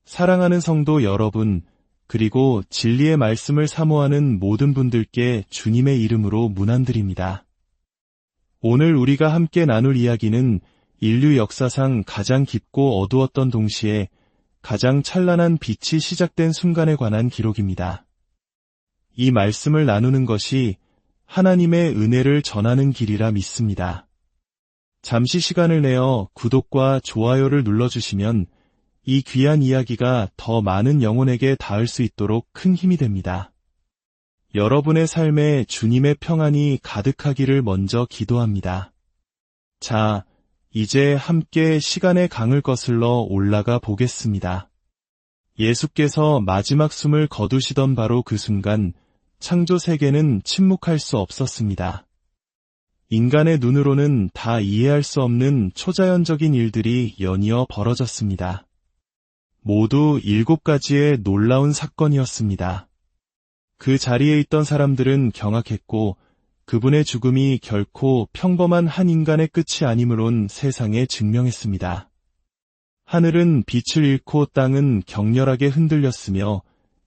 사랑하는 성도 여러분, 그리고 진리의 말씀을 사모하는 모든 분들께 주님의 이름으로 문안드립니다. 오늘 우리가 함께 나눌 이야기는 인류 역사상 가장 깊고 어두웠던 동시에 가장 찬란한 빛이 시작된 순간에 관한 기록입니다. 이 말씀을 나누는 것이 하나님의 은혜를 전하는 길이라 믿습니다. 잠시 시간을 내어 구독과 좋아요를 눌러주시면 이 귀한 이야기가 더 많은 영혼에게 닿을 수 있도록 큰 힘이 됩니다. 여러분의 삶에 주님의 평안이 가득하기를 먼저 기도합니다. 자, 이제 함께 시간의 강을 거슬러 올라가 보겠습니다. 예수께서 마지막 숨을 거두시던 바로 그 순간 창조 세계는 침묵할 수 없었습니다. 인간의 눈으로는 다 이해할 수 없는 초자연적인 일들이 연이어 벌어졌습니다. 모두 7가지의 놀라운 사건이었습니다. 그 자리에 있던 사람들은 경악했고 그분의 죽음이 결코 평범한 한 인간의 끝이 아니므론 세상에 증명했습니다. 하늘은 빛을 잃고 땅은 격렬하게 흔들렸으며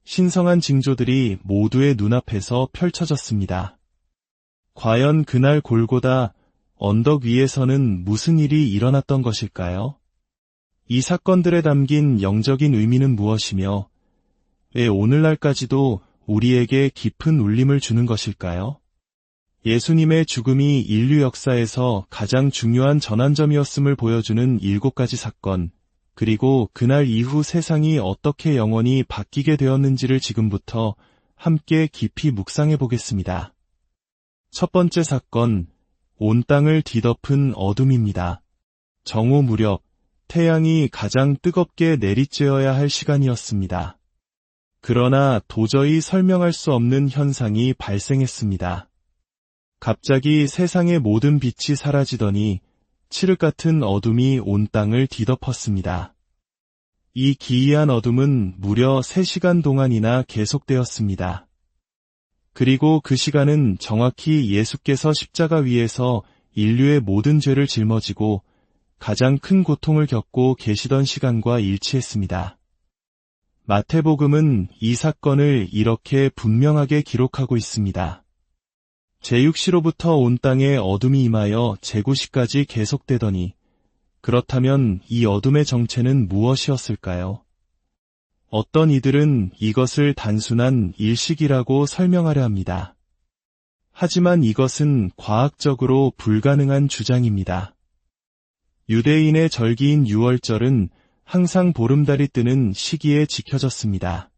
신성한 징조들이 모두의 눈앞에서 펼쳐졌습니다. 과연 그날 골고다 언덕 위에서는 무슨 일이 일어났던 것일까요? 이 사건들에 담긴 영적인 의미는 무엇이며 왜 오늘날까지도 우리에게 깊은 울림을 주는 것일까요? 예수님의 죽음이 인류 역사에서 가장 중요한 전환점이었음을 보여주는 7가지 사건, 그리고 그날 이후 세상이 어떻게 영원히 바뀌게 되었는지를 지금부터 함께 깊이 묵상해 보겠습니다. 첫 번째 사건, 온 땅을 뒤덮은 어둠입니다. 정오 무렵, 태양이 가장 뜨겁게 내리쬐어야 할 시간이었습니다. 그러나 도저히 설명할 수 없는 현상이 발생했습니다. 갑자기 세상의 모든 빛이 사라지더니 칠흑 같은 어둠이 온 땅을 뒤덮었습니다. 이 기이한 어둠은 무려 3시간 동안이나 계속되었습니다. 그리고 그 시간은 정확히 예수께서 십자가 위에서 인류의 모든 죄를 짊어지고 가장 큰 고통을 겪고 계시던 시간과 일치했습니다. 마태복음은 이 사건을 이렇게 분명하게 기록하고 있습니다. 제6시로부터 온 땅에 어둠이 임하여 제9시까지 계속되더니 그렇다면 이 어둠의 정체는 무엇이었을까요? 어떤 이들은 이것을 단순한 일식이라고 설명하려 합니다. 하지만 이것은 과학적으로 불가능한 주장입니다. 유대인의 절기인 유월절은 항상 보름달이 뜨는 시기에 지켜졌습니다.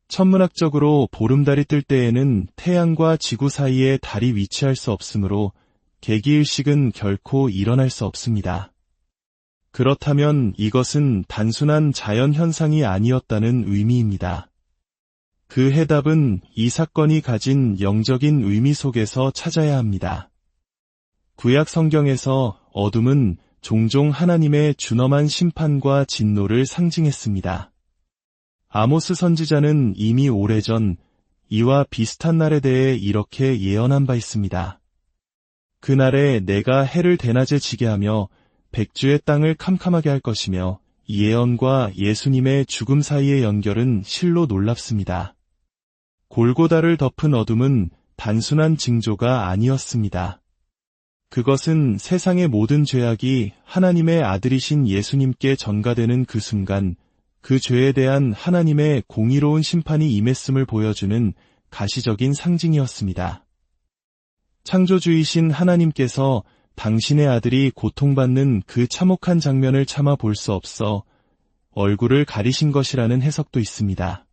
천문학적으로 보름달이 뜰 때에는 태양과 지구 사이에 달이 위치할 수 없으므로 개기일식은 결코 일어날 수 없습니다. 그렇다면 이것은 단순한 자연현상이 아니었다는 의미입니다. 그 해답은 이 사건이 가진 영적인 의미 속에서 찾아야 합니다. 구약 성경에서 어둠은 종종 하나님의 준엄한 심판과 진노를 상징했습니다. 아모스 선지자는 이미 오래전 이와 비슷한 날에 대해 이렇게 예언한 바 있습니다. 그날에 내가 해를 대낮에 지게 하며 백주의 땅을 캄캄하게 할 것이며 이 예언과 예수님의 죽음 사이의 연결은 실로 놀랍습니다. 골고다를 덮은 어둠은 단순한 징조가 아니었습니다. 그것은 세상의 모든 죄악이 하나님의 아들이신 예수님께 전가되는 그 순간 그 죄에 대한 하나님의 공의로운 심판이 임했음을 보여주는 가시적인 상징이었습니다. 창조주이신 하나님께서 당신의 아들이 고통받는 그 참혹한 장면을 참아 볼 수 없어 얼굴을 가리신 것이라는 해석도 있습니다.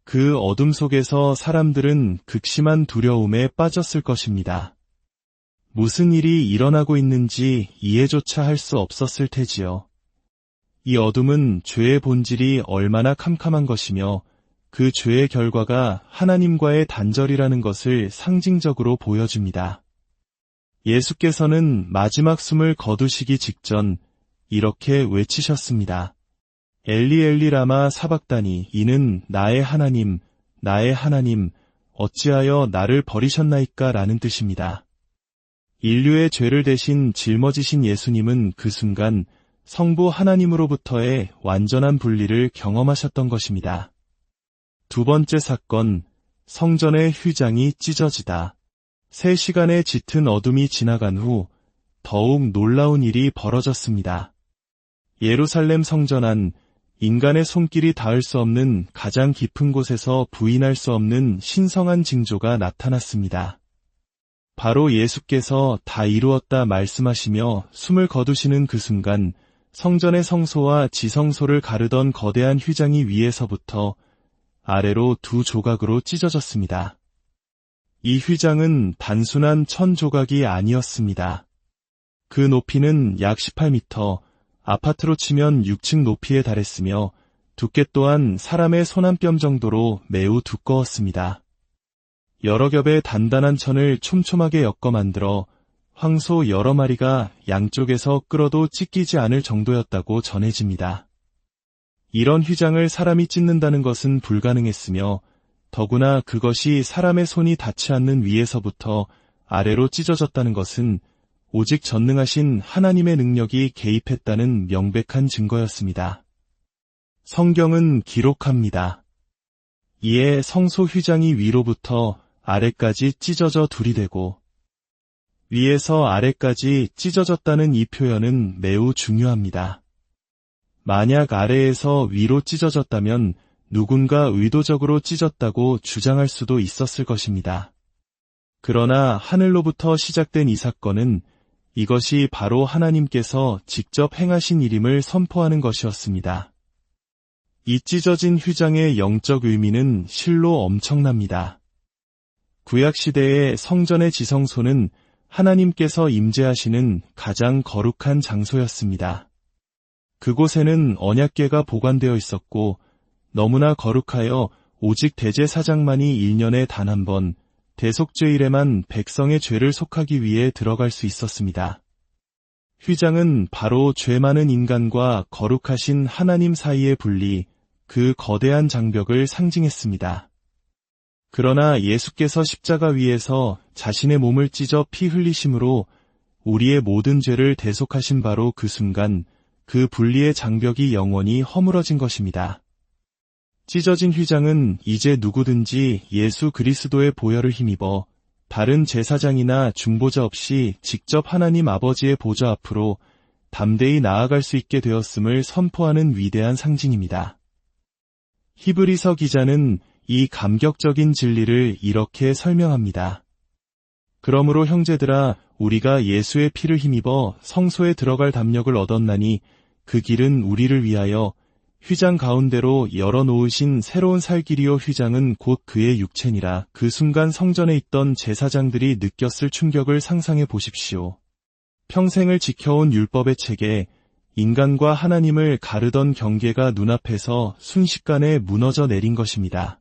그 어둠 속에서 사람들은 극심한 두려움에 빠졌을 것입니다. 무슨 일이 일어나고 있는지 이해조차 할 수 없었을 테지요. 이 어둠은 죄의 본질이 얼마나 캄캄한 것이며 그 죄의 결과가 하나님과의 단절이라는 것을 상징적으로 보여줍니다. 예수께서는 마지막 숨을 거두시기 직전 이렇게 외치셨습니다. 엘리 엘리 라마 사박다니, 이는 나의 하나님, 나의 하나님, 어찌하여 나를 버리셨나이까 라는 뜻입니다. 인류의 죄를 대신 짊어지신 예수님은 그 순간 성부 하나님으로부터의 완전한 분리를 경험하셨던 것입니다. 두 번째 사건, 성전의 휘장이 찢어지다. 3시간의 짙은 어둠이 지나간 후 더욱 놀라운 일이 벌어졌습니다. 예루살렘 성전 안 인간의 손길이 닿을 수 없는 가장 깊은 곳에서 부인할 수 없는 신성한 징조가 나타났습니다. 바로 예수께서 다 이루었다 말씀하시며 숨을 거두시는 그 순간 성전의 성소와 지성소를 가르던 거대한 휘장이 위에서부터 아래로 2 조각으로 찢어졌습니다. 이 휘장은 단순한 천 조각이 아니었습니다. 그 높이는 약 18m, 아파트로 치면 6층 높이에 달했으며 두께 또한 사람의 손 한 뼘 정도로 매우 두꺼웠습니다. 여러 겹의 단단한 천을 촘촘하게 엮어 만들어 황소 여러 마리가 양쪽에서 끌어도 찢기지 않을 정도였다고 전해집니다. 이런 휘장을 사람이 찢는다는 것은 불가능했으며 더구나 그것이 사람의 손이 닿지 않는 위에서부터 아래로 찢어졌다는 것은 오직 전능하신 하나님의 능력이 개입했다는 명백한 증거였습니다. 성경은 기록합니다. 이에 성소 휘장이 위로부터 아래까지 찢어져 둘이 되고 위에서 아래까지 찢어졌다는 이 표현은 매우 중요합니다. 만약 아래에서 위로 찢어졌다면 누군가 의도적으로 찢었다고 주장할 수도 있었을 것입니다. 그러나 하늘로부터 시작된 이 사건은 이것이 바로 하나님께서 직접 행하신 일임을 선포하는 것이었습니다. 이 찢어진 휘장의 영적 의미는 실로 엄청납니다. 구약시대의 성전의 지성소는 하나님께서 임재하시는 가장 거룩한 장소였습니다. 그곳에는 언약궤가 보관되어 있었고 너무나 거룩하여 오직 대제사장만이 1년에 단 한 번 대속죄일에만 백성의 죄를 속하기 위해 들어갈 수 있었습니다. 휘장은 바로 죄 많은 인간과 거룩하신 하나님 사이의 분리, 그 거대한 장벽을 상징했습니다. 그러나 예수께서 십자가 위에서 자신의 몸을 찢어 피 흘리심으로 우리의 모든 죄를 대속하신 바로 그 순간 그 분리의 장벽이 영원히 허물어진 것입니다. 찢어진 휘장은 이제 누구든지 예수 그리스도의 보혈을 힘입어 다른 제사장이나 중보자 없이 직접 하나님 아버지의 보좌 앞으로 담대히 나아갈 수 있게 되었음을 선포하는 위대한 상징입니다. 히브리서 기자는 이 감격적인 진리를 이렇게 설명합니다. 그러므로 형제들아, 우리가 예수의 피를 힘입어 성소에 들어갈 담력을 얻었나니 그 길은 우리를 위하여 휘장 가운데로 열어놓으신 새로운 살 길이요, 휘장은 곧 그의 육체니라. 그 순간 성전에 있던 제사장들이 느꼈을 충격을 상상해 보십시오. 평생을 지켜온 율법의 체계, 인간과 하나님을 가르던 경계가 눈앞에서 순식간에 무너져 내린 것입니다.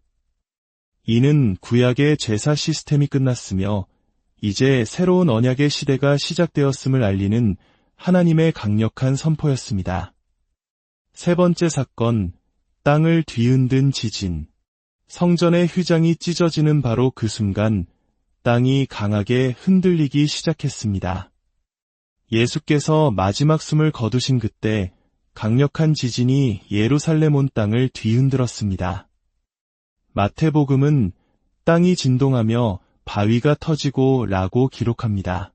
이는 구약의 제사 시스템이 끝났으며 이제 새로운 언약의 시대가 시작되었음을 알리는 하나님의 강력한 선포였습니다. 세 번째 사건, 땅을 뒤흔든 지진. 성전의 휘장이 찢어지는 바로 그 순간 땅이 강하게 흔들리기 시작했습니다. 예수께서 마지막 숨을 거두신 그때 강력한 지진이 예루살렘 온 땅을 뒤흔들었습니다. 마태복음은 땅이 진동하며 바위가 터지고 라고 기록합니다.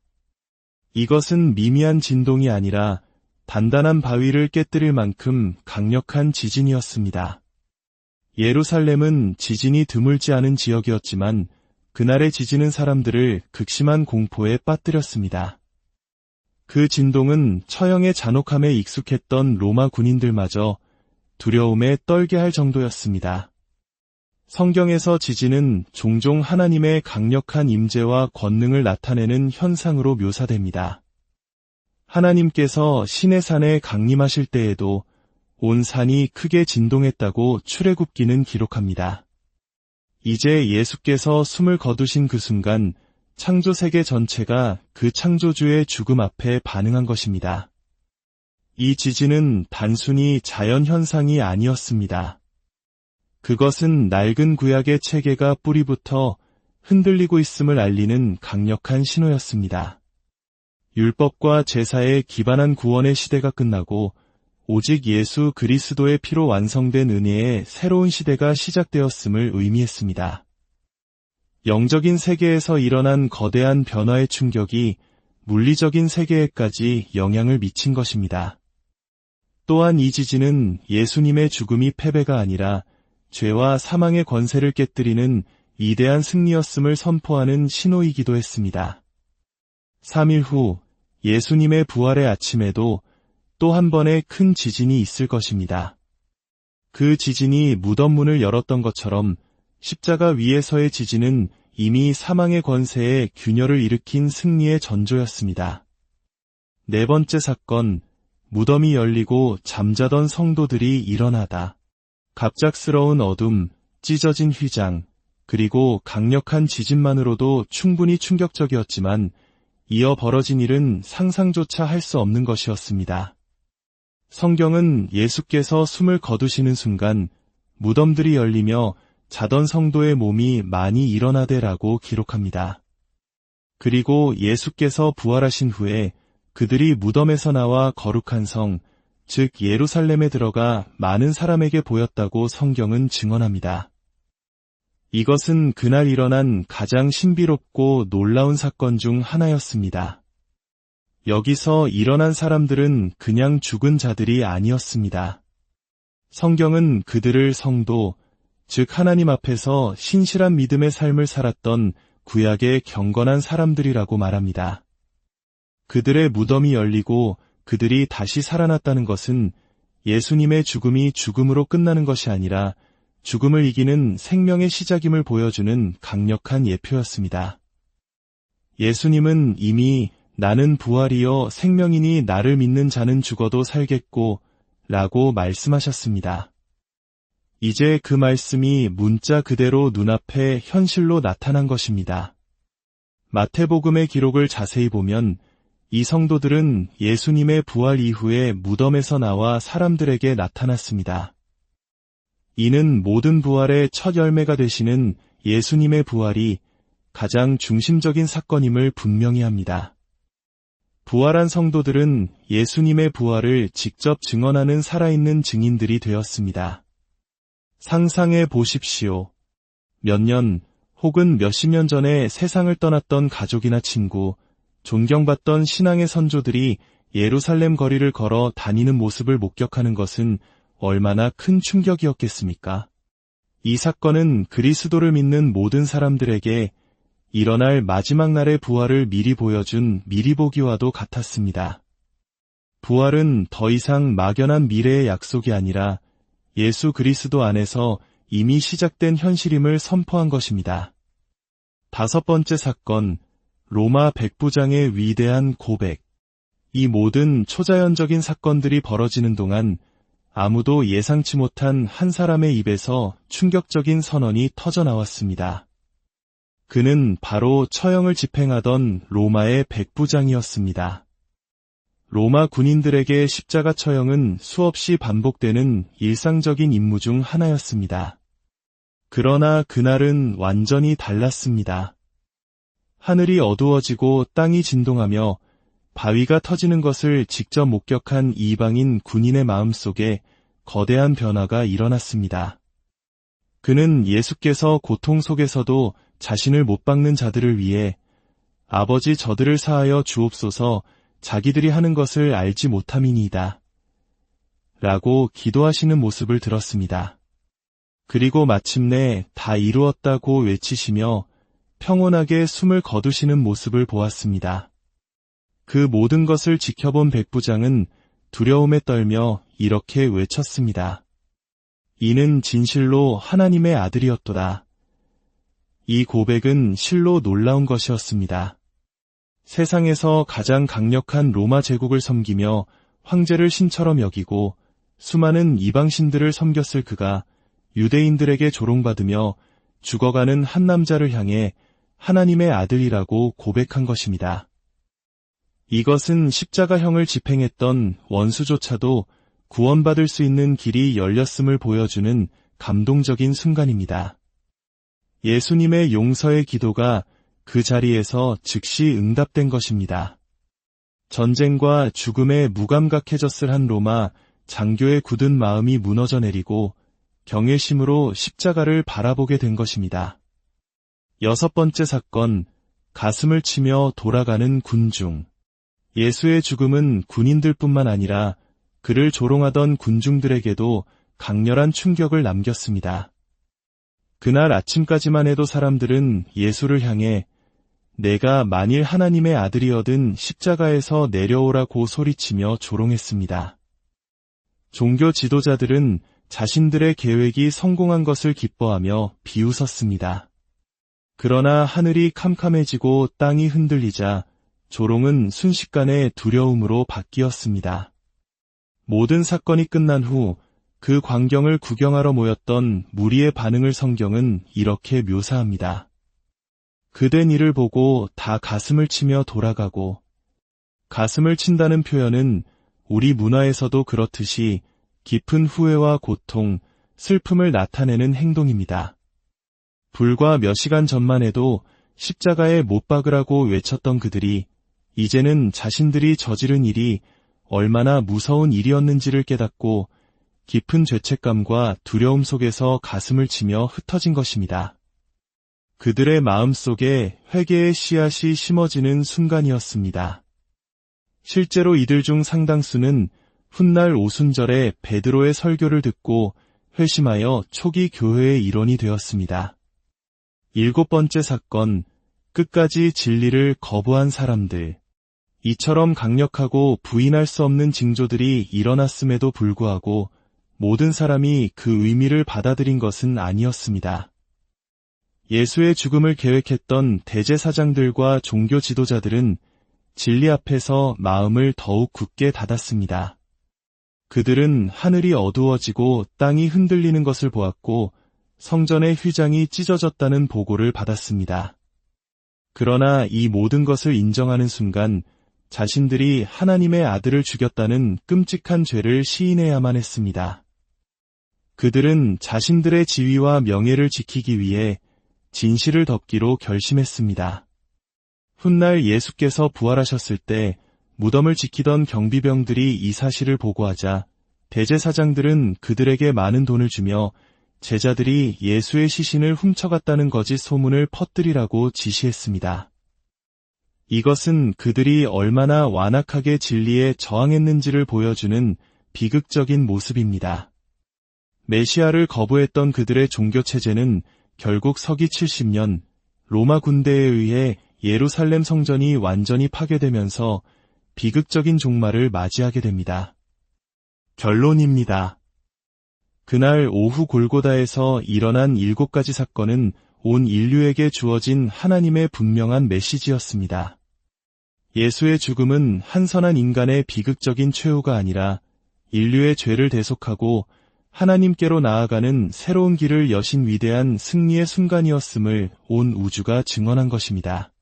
이것은 미미한 진동이 아니라 단단한 바위를 깨뜨릴 만큼 강력한 지진이었습니다. 예루살렘은 지진이 드물지 않은 지역이었지만 그날의 지진은 사람들을 극심한 공포에 빠뜨렸습니다. 그 진동은 처형의 잔혹함에 익숙했던 로마 군인들마저 두려움에 떨게 할 정도였습니다. 성경에서 지진은 종종 하나님의 강력한 임재와 권능을 나타내는 현상으로 묘사됩니다. 하나님께서 시내산에 강림하실 때에도 온 산이 크게 진동했다고 출애굽기는 기록합니다. 이제 예수께서 숨을 거두신 그 순간 창조 세계 전체가 그 창조주의 죽음 앞에 반응한 것입니다. 이 지진은 단순히 자연 현상이 아니었습니다. 그것은 낡은 구약의 체계가 뿌리부터 흔들리고 있음을 알리는 강력한 신호였습니다. 율법과 제사에 기반한 구원의 시대가 끝나고 오직 예수 그리스도의 피로 완성된 은혜의 새로운 시대가 시작되었음을 의미했습니다. 영적인 세계에서 일어난 거대한 변화의 충격이 물리적인 세계에까지 영향을 미친 것입니다. 또한 이 지진은 예수님의 죽음이 패배가 아니라 죄와 사망의 권세를 깨뜨리는 위대한 승리였음을 선포하는 신호이기도 했습니다. 3일 후 예수님의 부활의 아침에도 또 한 번의 큰 지진이 있을 것입니다. 그 지진이 무덤 문을 열었던 것처럼 십자가 위에서의 지진은 이미 사망의 권세에 균열을 일으킨 승리의 전조였습니다. 네 번째 사건, 무덤이 열리고 잠자던 성도들이 일어나다. 갑작스러운 어둠, 찢어진 휘장, 그리고 강력한 지진만으로도 충분히 충격적이었지만 이어 벌어진 일은 상상조차 할 수 없는 것이었습니다. 성경은 예수께서 숨을 거두시는 순간 무덤들이 열리며 자던 성도의 몸이 많이 일어나되라고 기록합니다. 그리고 예수께서 부활하신 후에 그들이 무덤에서 나와 거룩한 성, 즉 예루살렘에 들어가 많은 사람에게 보였다고 성경은 증언합니다. 이것은 그날 일어난 가장 신비롭고 놀라운 사건 중 하나였습니다. 여기서 일어난 사람들은 그냥 죽은 자들이 아니었습니다. 성경은 그들을 성도, 즉 하나님 앞에서 신실한 믿음의 삶을 살았던 구약의 경건한 사람들이라고 말합니다. 그들의 무덤이 열리고 그들이 다시 살아났다는 것은 예수님의 죽음이 죽음으로 끝나는 것이 아니라 죽음을 이기는 생명의 시작임을 보여주는 강력한 예표였습니다. 예수님은 이미 나는 부활이요 생명이니 나를 믿는 자는 죽어도 살겠고 라고 말씀하셨습니다. 이제 그 말씀이 문자 그대로 눈앞에 현실로 나타난 것입니다. 마태복음의 기록을 자세히 보면 이 성도들은 예수님의 부활 이후에 무덤에서 나와 사람들에게 나타났습니다. 이는 모든 부활의 첫 열매가 되시는 예수님의 부활이 가장 중심적인 사건임을 분명히 합니다. 부활한 성도들은 예수님의 부활을 직접 증언하는 살아있는 증인들이 되었습니다. 상상해 보십시오. 몇 년 혹은 몇십 년 전에 세상을 떠났던 가족이나 친구, 존경받던 신앙의 선조들이 예루살렘 거리를 걸어 다니는 모습을 목격하는 것은 얼마나 큰 충격이었겠습니까? 이 사건은 그리스도를 믿는 모든 사람들에게 일어날 마지막 날의 부활을 미리 보여준 미리보기와도 같았습니다. 부활은 더 이상 막연한 미래의 약속이 아니라 예수 그리스도 안에서 이미 시작된 현실임을 선포한 것입니다. 다섯 번째 사건, 로마 백부장의 위대한 고백. 이 모든 초자연적인 사건들이 벌어지는 동안 아무도 예상치 못한 한 사람의 입에서 충격적인 선언이 터져나왔습니다. 그는 바로 처형을 집행하던 로마의 백부장이었습니다. 로마 군인들에게 십자가 처형은 수없이 반복되는 일상적인 임무 중 하나였습니다. 그러나 그날은 완전히 달랐습니다. 하늘이 어두워지고 땅이 진동하며 바위가 터지는 것을 직접 목격한 이방인 군인의 마음속에 거대한 변화가 일어났습니다. 그는 예수께서 고통 속에서도 자신을 못 박는 자들을 위해 아버지 저들을 사하여 주옵소서 자기들이 하는 것을 알지 못함이니이다 라고 기도하시는 모습을 들었습니다. 그리고 마침내 다 이루었다고 외치시며 평온하게 숨을 거두시는 모습을 보았습니다. 그 모든 것을 지켜본 백부장은 두려움에 떨며 이렇게 외쳤습니다. 이는 진실로 하나님의 아들이었도다. 이 고백은 실로 놀라운 것이었습니다. 세상에서 가장 강력한 로마 제국을 섬기며 황제를 신처럼 여기고 수많은 이방신들을 섬겼을 그가 유대인들에게 조롱받으며 죽어가는 한 남자를 향해 하나님의 아들이라고 고백한 것입니다. 이것은 십자가형을 집행했던 원수조차도 구원받을 수 있는 길이 열렸음을 보여주는 감동적인 순간입니다. 예수님의 용서의 기도가 그 자리에서 즉시 응답된 것입니다. 전쟁과 죽음에 무감각해졌을 한 로마 장교의 굳은 마음이 무너져 내리고 경외심으로 십자가를 바라보게 된 것입니다. 여섯 번째 사건, 가슴을 치며 돌아가는 군중. 예수의 죽음은 군인들뿐만 아니라 그를 조롱하던 군중들에게도 강렬한 충격을 남겼습니다. 그날 아침까지만 해도 사람들은 예수를 향해 내가 만일 하나님의 아들이어든 십자가에서 내려오라고 소리치며 조롱했습니다. 종교 지도자들은 자신들의 계획이 성공한 것을 기뻐하며 비웃었습니다. 그러나 하늘이 캄캄해지고 땅이 흔들리자 조롱은 순식간에 두려움으로 바뀌었습니다. 모든 사건이 끝난 후 그 광경을 구경하러 모였던 무리의 반응을 성경은 이렇게 묘사합니다. 그된 일을 보고 다 가슴을 치며 돌아가고, 가슴을 친다는 표현은 우리 문화에서도 그렇듯이 깊은 후회와 고통, 슬픔을 나타내는 행동입니다. 불과 몇 시간 전만 해도 십자가에 못 박으라고 외쳤던 그들이 이제는 자신들이 저지른 일이 얼마나 무서운 일이었는지를 깨닫고 깊은 죄책감과 두려움 속에서 가슴을 치며 흩어진 것입니다. 그들의 마음속에 회개의 씨앗이 심어지는 순간이었습니다. 실제로 이들 중 상당수는 훗날 오순절에 베드로의 설교를 듣고 회심하여 초기 교회의 일원이 되었습니다. 일곱 번째 사건, 끝까지 진리를 거부한 사람들. 이처럼 강력하고 부인할 수 없는 징조들이 일어났음에도 불구하고 모든 사람이 그 의미를 받아들인 것은 아니었습니다. 예수의 죽음을 계획했던 대제사장들과 종교 지도자들은 진리 앞에서 마음을 더욱 굳게 닫았습니다. 그들은 하늘이 어두워지고 땅이 흔들리는 것을 보았고 성전의 휘장이 찢어졌다는 보고를 받았습니다. 그러나 이 모든 것을 인정하는 순간 자신들이 하나님의 아들을 죽였다는 끔찍한 죄를 시인해야만 했습니다. 그들은 자신들의 지위와 명예를 지키기 위해 진실을 덮기로 결심했습니다. 훗날 예수께서 부활하셨을 때 무덤을 지키던 경비병들이 이 사실을 보고하자 대제사장들은 그들에게 많은 돈을 주며 제자들이 예수의 시신을 훔쳐갔다는 거짓 소문을 퍼뜨리라고 지시했습니다. 이것은 그들이 얼마나 완악하게 진리에 저항했는지를 보여주는 비극적인 모습입니다. 메시아를 거부했던 그들의 종교체제는 결국 서기 70년 로마 군대에 의해 예루살렘 성전이 완전히 파괴되면서 비극적인 종말을 맞이하게 됩니다. 결론입니다. 그날 오후 골고다에서 일어난 7가지 사건은 온 인류에게 주어진 하나님의 분명한 메시지였습니다. 예수의 죽음은 한선한 인간의 비극적인 최후가 아니라 인류의 죄를 대속하고 하나님께로 나아가는 새로운 길을 여신 위대한 승리의 순간이었음을 온 우주가 증언한 것입니다.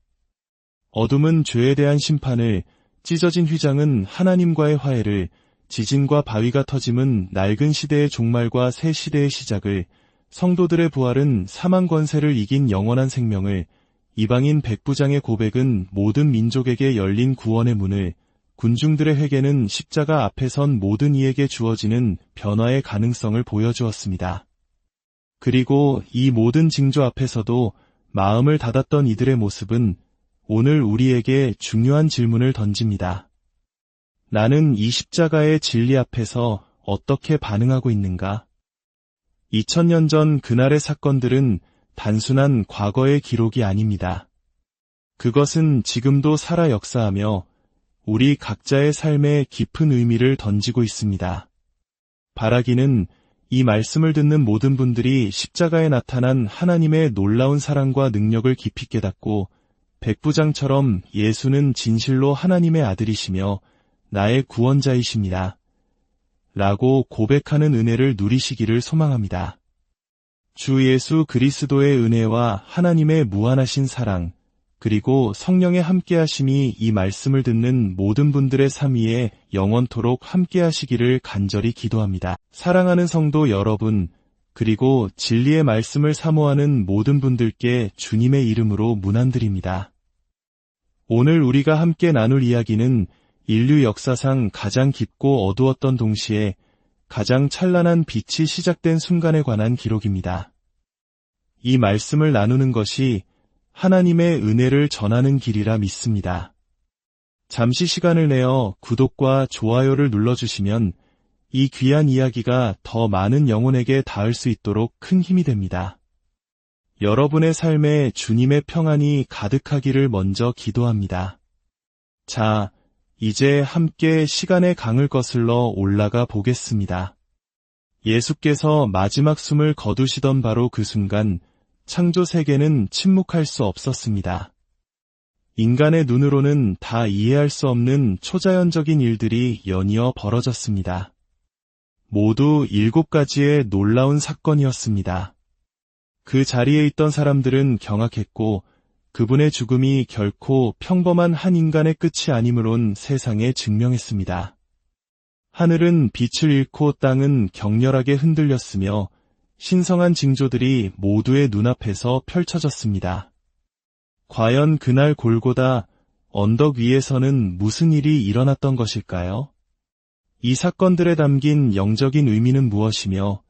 어둠은 죄에 대한 심판을, 찢어진 휘장은 하나님과의 화해를, 지진과 바위가 터짐은 낡은 시대의 종말과 새 시대의 시작을, 성도들의 부활은 사망 권세를 이긴 영원한 생명을, 이방인 백부장의 고백은 모든 민족에게 열린 구원의 문을, 군중들의 회개는 십자가 앞에 선 모든 이에게 주어지는 변화의 가능성을 보여주었습니다. 그리고 이 모든 징조 앞에서도 마음을 닫았던 이들의 모습은 오늘 우리에게 중요한 질문을 던집니다. 나는 이 십자가의 진리 앞에서 어떻게 반응하고 있는가? 2000년 전 그날의 사건들은 단순한 과거의 기록이 아닙니다. 그것은 지금도 살아 역사하며 우리 각자의 삶에 깊은 의미를 던지고 있습니다. 바라기는 이 말씀을 듣는 모든 분들이 십자가에 나타난 하나님의 놀라운 사랑과 능력을 깊이 깨닫고 백부장처럼 예수는 진실로 하나님의 아들이시며 나의 구원자이십니다. 라고 고백하는 은혜를 누리시기를 소망합니다. 주 예수 그리스도의 은혜와 하나님의 무한하신 사랑, 그리고 성령의 함께하심이 이 말씀을 듣는 모든 분들의 삶 위에 영원토록 함께하시기를 간절히 기도합니다. 사랑하는 성도 여러분, 그리고 진리의 말씀을 사모하는 모든 분들께 주님의 이름으로 문안드립니다. 오늘 우리가 함께 나눌 이야기는 인류 역사상 가장 깊고 어두웠던 동시에 가장 찬란한 빛이 시작된 순간에 관한 기록입니다. 이 말씀을 나누는 것이 하나님의 은혜를 전하는 길이라 믿습니다. 잠시 시간을 내어 구독과 좋아요를 눌러주시면 이 귀한 이야기가 더 많은 영혼에게 닿을 수 있도록 큰 힘이 됩니다. 여러분의 삶에 주님의 평안이 가득하기를 먼저 기도합니다. 자, 이제 함께 시간의 강을 거슬러 올라가 보겠습니다. 예수께서 마지막 숨을 거두시던 바로 그 순간 창조 세계는 침묵할 수 없었습니다. 인간의 눈으로는 다 이해할 수 없는 초자연적인 일들이 연이어 벌어졌습니다. 모두 7가지의 놀라운 사건이었습니다. 그 자리에 있던 사람들은 경악했고 그분의 죽음이 결코 평범한 한 인간의 끝이 아니므론 세상에 증명했습니다. 하늘은 빛을 잃고 땅은 격렬하게 흔들렸으며 신성한 징조들이 모두의 눈앞에서 펼쳐졌습니다. 과연 그날 골고다 언덕 위에서는 무슨 일이 일어났던 것일까요? 이 사건들에 담긴 영적인 의미는 무엇이며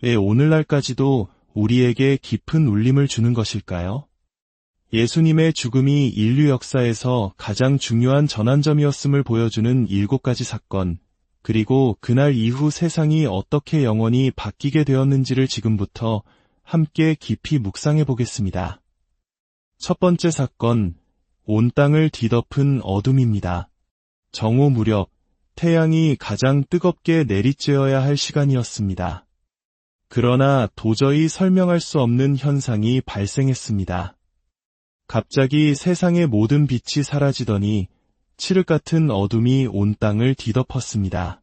왜 오늘날까지도 우리에게 깊은 울림을 주는 것일까요? 예수님의 죽음이 인류 역사에서 가장 중요한 전환점이었음을 보여주는 7가지 사건, 그리고 그날 이후 세상이 어떻게 영원히 바뀌게 되었는지를 지금부터 함께 깊이 묵상해 보겠습니다. 첫 번째 사건, 온 땅을 뒤덮은 어둠입니다. 정오 무렵, 태양이 가장 뜨겁게 내리쬐어야 할 시간이었습니다. 그러나 도저히 설명할 수 없는 현상이 발생했습니다. 갑자기 세상의 모든 빛이 사라지더니 칠흑 같은 어둠이 온 땅을 뒤덮었습니다.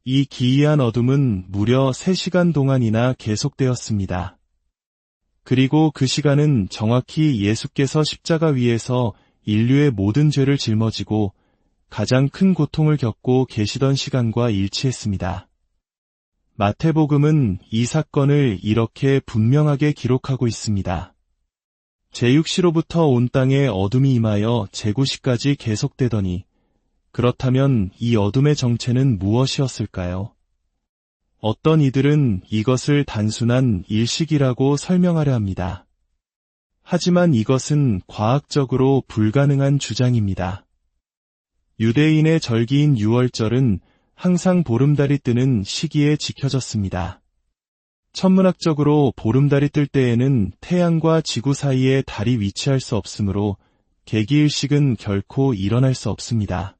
이 기이한 어둠은 무려 3시간 동안이나 계속되었습니다. 그리고 그 시간은 정확히 예수께서 십자가 위에서 인류의 모든 죄를 짊어지고 가장 큰 고통을 겪고 계시던 시간과 일치했습니다. 마태복음은 이 사건을 이렇게 분명하게 기록하고 있습니다. 제6시로부터 온 땅에 어둠이 임하여 제9시까지 계속되더니 그렇다면 이 어둠의 정체는 무엇이었을까요? 어떤 이들은 이것을 단순한 일식이라고 설명하려 합니다. 하지만 이것은 과학적으로 불가능한 주장입니다. 유대인의 절기인 유월절은 항상 보름달이 뜨는 시기에 지켜졌습니다. 천문학적으로 보름달이 뜰 때에는 태양과 지구 사이에 달이 위치할 수 없으므로 개기일식은 결코 일어날 수 없습니다.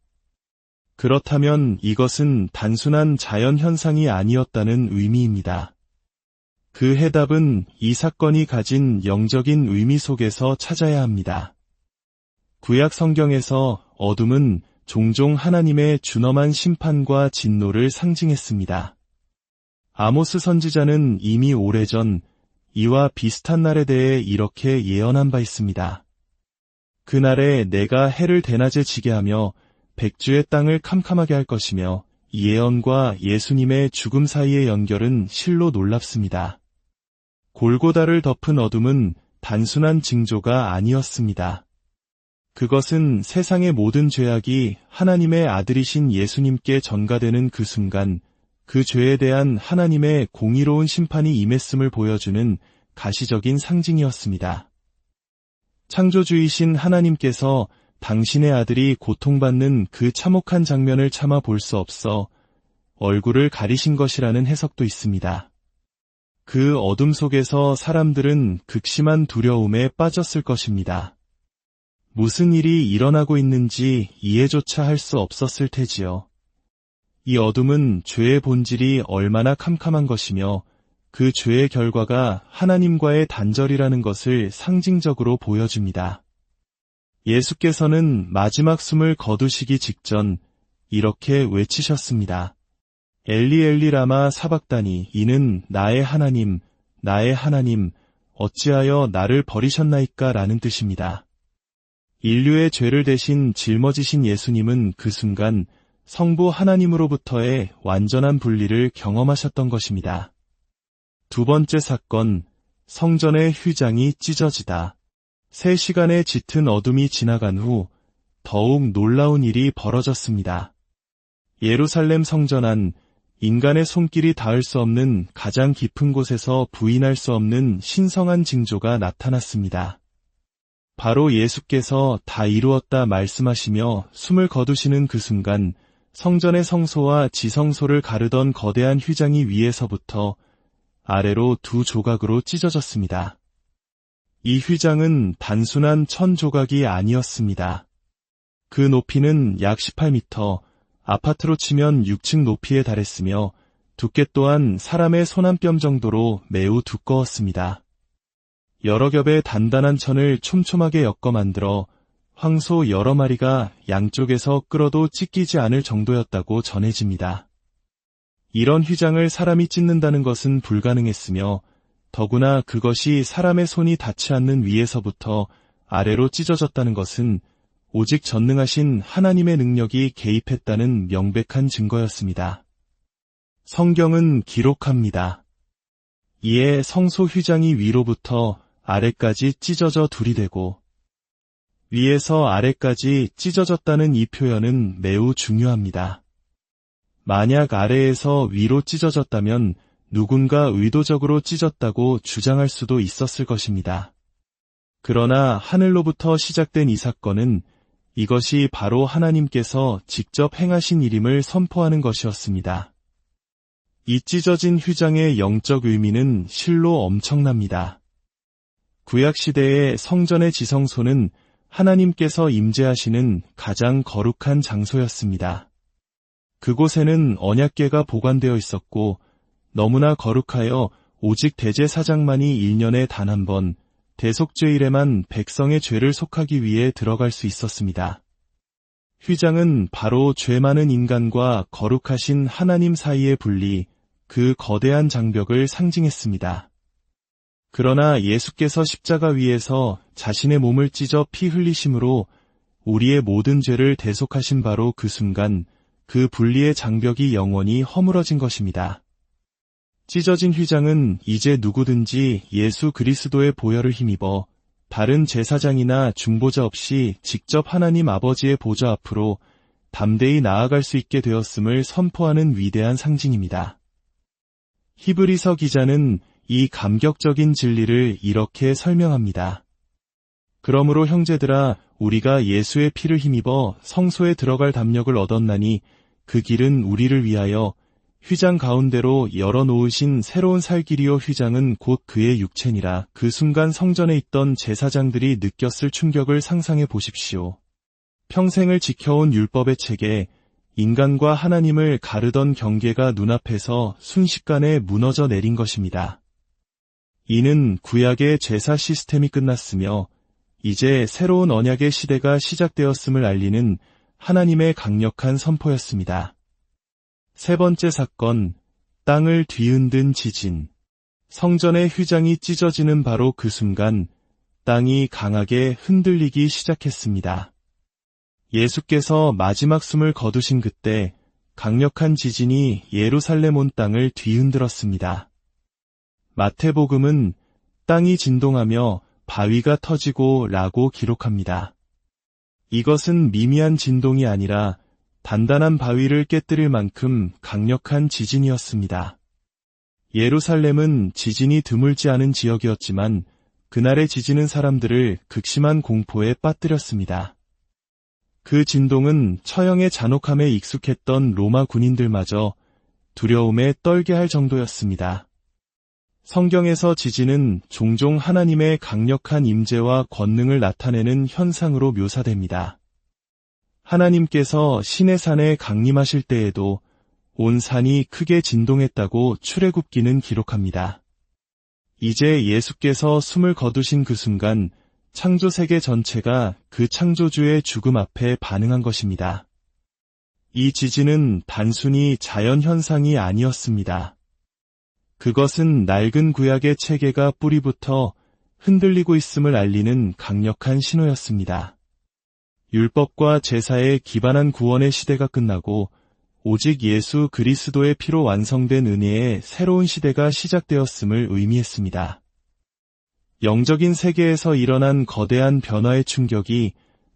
그렇다면 이것은 단순한 자연현상이 아니었다는 의미입니다. 그 해답은 이 사건이 가진 영적인 의미 속에서 찾아야 합니다. 구약 성경에서 어둠은 종종 하나님의 준엄한 심판과 진노를 상징했습니다. 아모스 선지자는 이미 오래전 이와 비슷한 날에 대해 이렇게 예언한 바 있습니다. 그날에 내가 해를 대낮에 지게 하며 백주의 땅을 캄캄하게 할 것이며 이 예언과 예수님의 죽음 사이의 연결은 실로 놀랍습니다. 골고다를 덮은 어둠은 단순한 징조가 아니었습니다. 그것은 세상의 모든 죄악이 하나님의 아들이신 예수님께 전가되는 그 순간 그 죄에 대한 하나님의 공의로운 심판이 임했음을 보여주는 가시적인 상징이었습니다. 창조주이신 하나님께서 당신의 아들이 고통받는 그 참혹한 장면을 참아 볼 수 없어 얼굴을 가리신 것이라는 해석도 있습니다. 그 어둠 속에서 사람들은 극심한 두려움에 빠졌을 것입니다. 무슨 일이 일어나고 있는지 이해조차 할 수 없었을 테지요. 이 어둠은 죄의 본질이 얼마나 캄캄한 것이며 그 죄의 결과가 하나님과의 단절이라는 것을 상징적으로 보여줍니다. 예수께서는 마지막 숨을 거두시기 직전 이렇게 외치셨습니다. 엘리 엘리 라마 사박다니, 이는 나의 하나님, 나의 하나님, 어찌하여 나를 버리셨나이까 라는 뜻입니다. 인류의 죄를 대신 짊어지신 예수님은 그 순간 성부 하나님으로부터의 완전한 분리를 경험하셨던 것입니다. 두 번째 사건, 성전의 휘장이 찢어지다. 3시간의 짙은 어둠이 지나간 후 더욱 놀라운 일이 벌어졌습니다. 예루살렘 성전 안 인간의 손길이 닿을 수 없는 가장 깊은 곳에서 부인할 수 없는 신성한 징조가 나타났습니다. 바로 예수께서 다 이루었다 말씀하시며 숨을 거두시는 그 순간 성전의 성소와 지성소를 가르던 거대한 휘장이 위에서부터 아래로 두 조각으로 찢어졌습니다. 이 휘장은 단순한 천 조각이 아니었습니다. 그 높이는 약 18m, 아파트로 치면 6층 높이에 달했으며 두께 또한 사람의 손 한 뼘 정도로 매우 두꺼웠습니다. 여러 겹의 단단한 천을 촘촘하게 엮어 만들어 황소 여러 마리가 양쪽에서 끌어도 찢기지 않을 정도였다고 전해집니다. 이런 휘장을 사람이 찢는다는 것은 불가능했으며 더구나 그것이 사람의 손이 닿지 않는 위에서부터 아래로 찢어졌다는 것은 오직 전능하신 하나님의 능력이 개입했다는 명백한 증거였습니다. 성경은 기록합니다. 이에 성소 휘장이 위로부터 아래까지 찢어져 둘이 되고 위에서 아래까지 찢어졌다는 이 표현은 매우 중요합니다. 만약 아래에서 위로 찢어졌다면 누군가 의도적으로 찢었다고 주장할 수도 있었을 것입니다. 그러나 하늘로부터 시작된 이 사건은 이것이 바로 하나님께서 직접 행하신 일임을 선포하는 것이었습니다. 이 찢어진 휘장의 영적 의미는 실로 엄청납니다. 구약시대의 성전의 지성소는 하나님께서 임재하시는 가장 거룩한 장소였습니다. 그곳에는 언약궤가 보관되어 있었고 너무나 거룩하여 오직 대제사장만이 1년에 단 한 번 대속죄일에만 백성의 죄를 속하기 위해 들어갈 수 있었습니다. 휘장은 바로 죄 많은 인간과 거룩하신 하나님 사이의 분리, 그 거대한 장벽을 상징했습니다. 그러나 예수께서 십자가 위에서 자신의 몸을 찢어 피 흘리심으로 우리의 모든 죄를 대속하신 바로 그 순간 그 분리의 장벽이 영원히 허물어진 것입니다. 찢어진 휘장은 이제 누구든지 예수 그리스도의 보혈을 힘입어 다른 제사장이나 중보자 없이 직접 하나님 아버지의 보좌 앞으로 담대히 나아갈 수 있게 되었음을 선포하는 위대한 상징입니다. 히브리서 기자는 이 감격적인 진리를 이렇게 설명합니다. 그러므로 형제들아, 우리가 예수의 피를 힘입어 성소에 들어갈 담력을 얻었나니 그 길은 우리를 위하여 휘장 가운데로 열어놓으신 새로운 살 길이요, 휘장은 곧 그의 육체니라. 그 순간 성전에 있던 제사장들이 느꼈을 충격을 상상해 보십시오. 평생을 지켜온 율법의 체계, 인간과 하나님을 가르던 경계가 눈앞에서 순식간에 무너져 내린 것입니다. 이는 구약의 제사 시스템이 끝났으며 이제 새로운 언약의 시대가 시작되었음을 알리는 하나님의 강력한 선포였습니다. 세 번째 사건, 땅을 뒤흔든 지진. 성전의 휘장이 찢어지는 바로 그 순간 땅이 강하게 흔들리기 시작했습니다. 예수께서 마지막 숨을 거두신 그때 강력한 지진이 예루살렘 온 땅을 뒤흔들었습니다. 마태복음은 땅이 진동하며 바위가 터지고 라고 기록합니다. 이것은 미미한 진동이 아니라 단단한 바위를 깨뜨릴 만큼 강력한 지진이었습니다. 예루살렘은 지진이 드물지 않은 지역이었지만 그날의 지진은 사람들을 극심한 공포에 빠뜨렸습니다. 그 진동은 처형의 잔혹함에 익숙했던 로마 군인들마저 두려움에 떨게 할 정도였습니다. 성경에서 지진은 종종 하나님의 강력한 임재와 권능을 나타내는 현상으로 묘사됩니다. 하나님께서 시내산에 강림하실 때에도 온 산이 크게 진동했다고 출애굽기는 기록합니다. 이제 예수께서 숨을 거두신 그 순간 창조 세계 전체가 그 창조주의 죽음 앞에 반응한 것입니다. 이 지진은 단순히 자연 현상이 아니었습니다. 그것은 낡은 구약의 체계가 뿌리부터 흔들리고 있음을 알리는 강력한 신호였습니다. 율법과 제사에 기반한 구원의 시대가 끝나고 오직 예수 그리스도의 피로 완성된 은혜의 새로운 시대가 시작되었음을 의미했습니다. 영적인 세계에서 일어난 거대한 변화의 충격이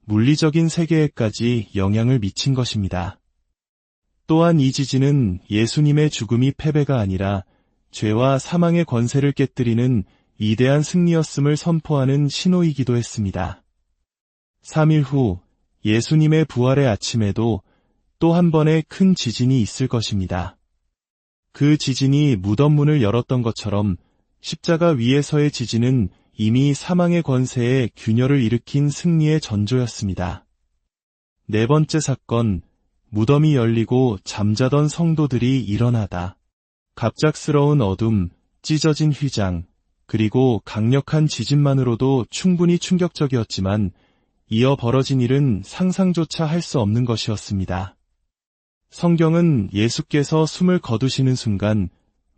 물리적인 세계에까지 영향을 미친 것입니다. 또한 이 지진은 예수님의 죽음이 패배가 아니라 죄와 사망의 권세를 깨뜨리는 위대한 승리였음을 선포하는 신호이기도 했습니다. 3일 후 예수님의 부활의 아침에도 또 한 번의 큰 지진이 있을 것입니다. 그 지진이 무덤 문을 열었던 것처럼 십자가 위에서의 지진은 이미 사망의 권세에 균열을 일으킨 승리의 전조였습니다. 네 번째 사건, 무덤이 열리고 잠자던 성도들이 일어나다. 갑작스러운 어둠, 찢어진 휘장, 그리고 강력한 지진만으로도 충분히 충격적이었지만 이어 벌어진 일은 상상조차 할 수 없는 것이었습니다. 성경은 예수께서 숨을 거두시는 순간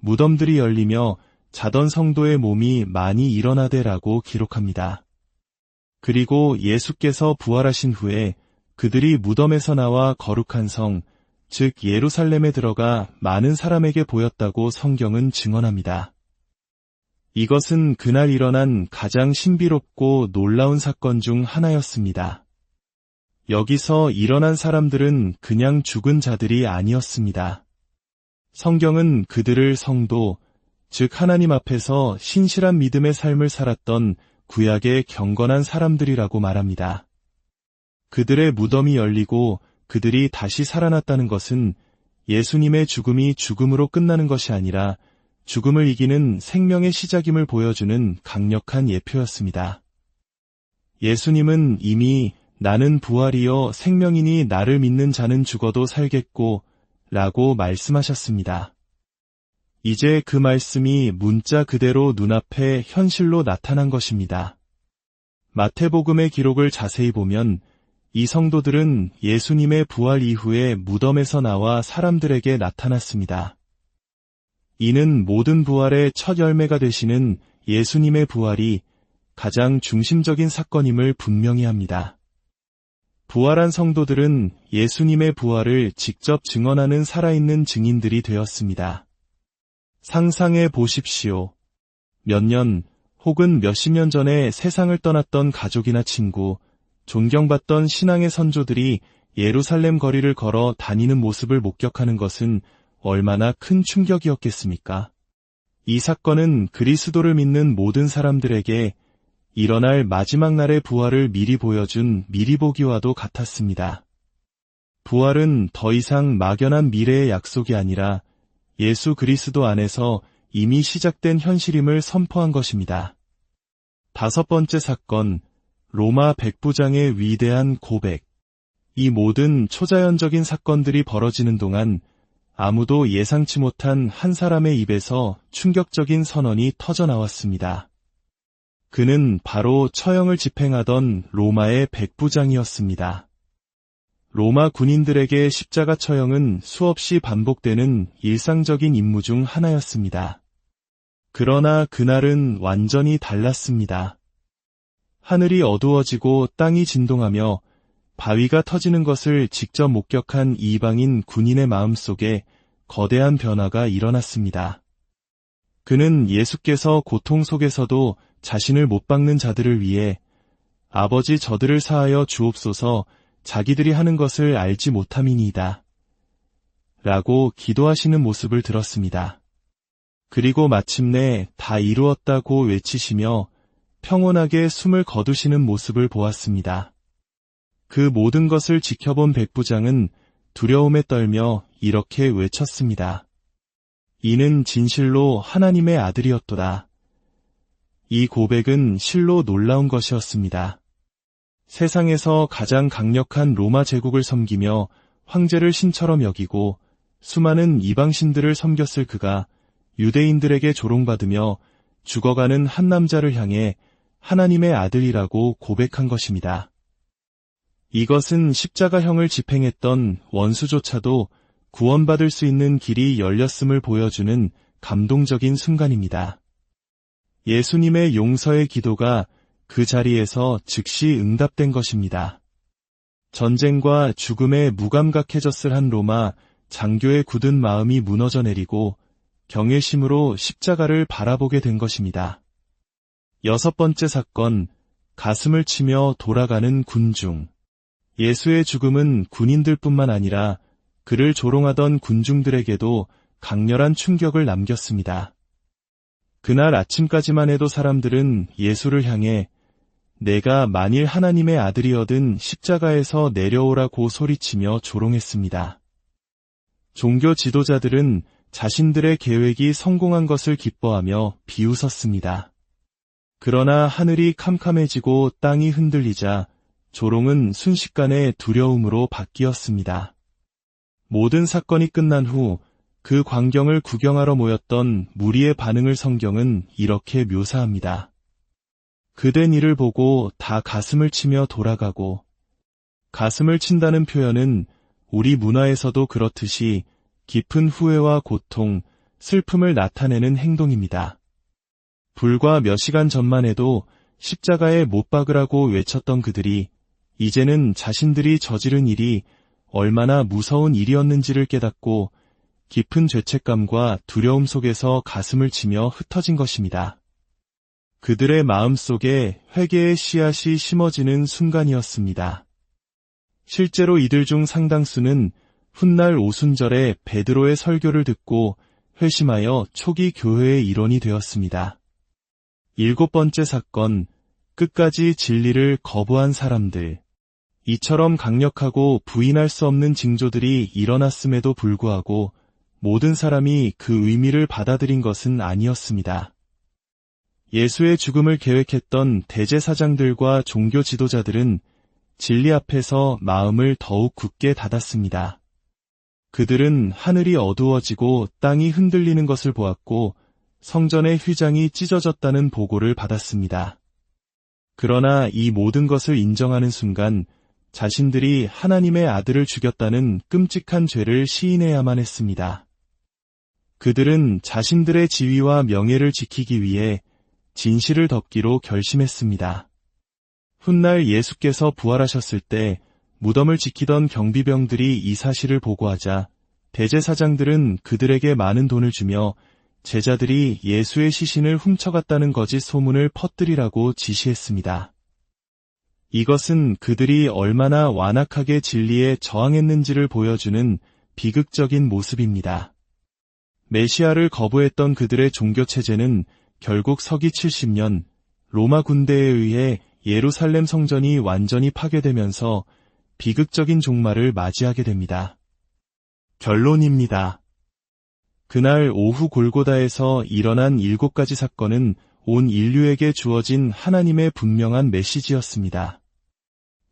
무덤들이 열리며 자던 성도의 몸이 많이 일어나되라고 기록합니다. 그리고 예수께서 부활하신 후에 그들이 무덤에서 나와 거룩한 성, 즉 예루살렘에 들어가 많은 사람에게 보였다고 성경은 증언합니다. 이것은 그날 일어난 가장 신비롭고 놀라운 사건 중 하나였습니다. 여기서 일어난 사람들은 그냥 죽은 자들이 아니었습니다. 성경은 그들을 성도, 즉 하나님 앞에서 신실한 믿음의 삶을 살았던 구약의 경건한 사람들이라고 말합니다. 그들의 무덤이 열리고 그들이 다시 살아났다는 것은 예수님의 죽음이 죽음으로 끝나는 것이 아니라 죽음을 이기는 생명의 시작임을 보여주는 강력한 예표였습니다. 예수님은 이미 나는 부활이요 생명이니 나를 믿는 자는 죽어도 살겠고 라고 말씀하셨습니다. 이제 그 말씀이 문자 그대로 눈앞에 현실로 나타난 것입니다. 마태복음의 기록을 자세히 보면 이 성도들은 예수님의 부활 이후에 무덤에서 나와 사람들에게 나타났습니다. 이는 모든 부활의 첫 열매가 되시는 예수님의 부활이 가장 중심적인 사건임을 분명히 합니다. 부활한 성도들은 예수님의 부활을 직접 증언하는 살아있는 증인들이 되었습니다. 상상해 보십시오. 몇 년 혹은 몇십 년 전에 세상을 떠났던 가족이나 친구, 존경받던 신앙의 선조들이 예루살렘 거리를 걸어 다니는 모습을 목격하는 것은 얼마나 큰 충격이었겠습니까? 이 사건은 그리스도를 믿는 모든 사람들에게 일어날 마지막 날의 부활을 미리 보여준 미리 보기와도 같았습니다. 부활은 더 이상 막연한 미래의 약속이 아니라 예수 그리스도 안에서 이미 시작된 현실임을 선포한 것입니다. 다섯 번째 사건, 로마 백부장의 위대한 고백. 이 모든 초자연적인 사건들이 벌어지는 동안 아무도 예상치 못한 한 사람의 입에서 충격적인 선언이 터져나왔습니다. 그는 바로 처형을 집행하던 로마의 백부장이었습니다. 로마 군인들에게 십자가 처형은 수없이 반복되는 일상적인 임무 중 하나였습니다. 그러나 그날은 완전히 달랐습니다. 하늘이 어두워지고 땅이 진동하며 바위가 터지는 것을 직접 목격한 이방인 군인의 마음속에 거대한 변화가 일어났습니다. 그는 예수께서 고통 속에서도 자신을 못 박는 자들을 위해 아버지 저들을 사하여 주옵소서 자기들이 하는 것을 알지 못함이니이다 라고 기도하시는 모습을 들었습니다. 그리고 마침내 다 이루었다고 외치시며 평온하게 숨을 거두시는 모습을 보았습니다. 그 모든 것을 지켜본 백부장은 두려움에 떨며 이렇게 외쳤습니다. 이는 진실로 하나님의 아들이었도다. 이 고백은 실로 놀라운 것이었습니다. 세상에서 가장 강력한 로마 제국을 섬기며 황제를 신처럼 여기고 수많은 이방신들을 섬겼을 그가 유대인들에게 조롱받으며 죽어가는 한 남자를 향해 하나님의 아들이라고 고백한 것입니다. 이것은 십자가형을 집행했던 원수조차도 구원받을 수 있는 길이 열렸음을 보여주는 감동적인 순간입니다. 예수님의 용서의 기도가 그 자리에서 즉시 응답된 것입니다. 전쟁과 죽음에 무감각해졌을 한 로마 장교의 굳은 마음이 무너져 내리고 경외심으로 십자가를 바라보게 된 것입니다. 여섯 번째 사건, 가슴을 치며 돌아가는 군중. 예수의 죽음은 군인들뿐만 아니라 그를 조롱하던 군중들에게도 강렬한 충격을 남겼습니다. 그날 아침까지만 해도 사람들은 예수를 향해 내가 만일 하나님의 아들이어든 십자가에서 내려오라고 소리치며 조롱했습니다. 종교 지도자들은 자신들의 계획이 성공한 것을 기뻐하며 비웃었습니다. 그러나 하늘이 캄캄해지고 땅이 흔들리자 조롱은 순식간에 두려움으로 바뀌었습니다. 모든 사건이 끝난 후 그 광경을 구경하러 모였던 무리의 반응을 성경은 이렇게 묘사합니다. 그된 일을 보고 다 가슴을 치며 돌아가고, 가슴을 친다는 표현은 우리 문화에서도 그렇듯이 깊은 후회와 고통, 슬픔을 나타내는 행동입니다. 불과 몇 시간 전만 해도 십자가에 못 박으라고 외쳤던 그들이 이제는 자신들이 저지른 일이 얼마나 무서운 일이었는지를 깨닫고 깊은 죄책감과 두려움 속에서 가슴을 치며 흩어진 것입니다. 그들의 마음속에 회개의 씨앗이 심어지는 순간이었습니다. 실제로 이들 중 상당수는 훗날 오순절에 베드로의 설교를 듣고 회심하여 초기 교회의 일원이 되었습니다. 7번째 사건, 끝까지 진리를 거부한 사람들. 이처럼 강력하고 부인할 수 없는 징조들이 일어났음에도 불구하고 모든 사람이 그 의미를 받아들인 것은 아니었습니다. 예수의 죽음을 계획했던 대제사장들과 종교 지도자들은 진리 앞에서 마음을 더욱 굳게 닫았습니다. 그들은 하늘이 어두워지고 땅이 흔들리는 것을 보았고 성전의 휘장이 찢어졌다는 보고를 받았습니다. 그러나 이 모든 것을 인정하는 순간 자신들이 하나님의 아들을 죽였다는 끔찍한 죄를 시인해야만 했습니다. 그들은 자신들의 지위와 명예를 지키기 위해 진실을 덮기로 결심했습니다. 훗날 예수께서 부활하셨을 때 무덤을 지키던 경비병들이 이 사실을 보고하자 대제사장들은 그들에게 많은 돈을 주며 제자들이 예수의 시신을 훔쳐갔다는 거짓 소문을 퍼뜨리라고 지시했습니다. 이것은 그들이 얼마나 완악하게 진리에 저항했는지를 보여주는 비극적인 모습입니다. 메시아를 거부했던 그들의 종교체제는 결국 서기 70년 로마 군대에 의해 예루살렘 성전이 완전히 파괴되면서 비극적인 종말을 맞이하게 됩니다. 결론입니다. 그날 오후 골고다에서 일어난 7가지 사건은 온 인류에게 주어진 하나님의 분명한 메시지였습니다.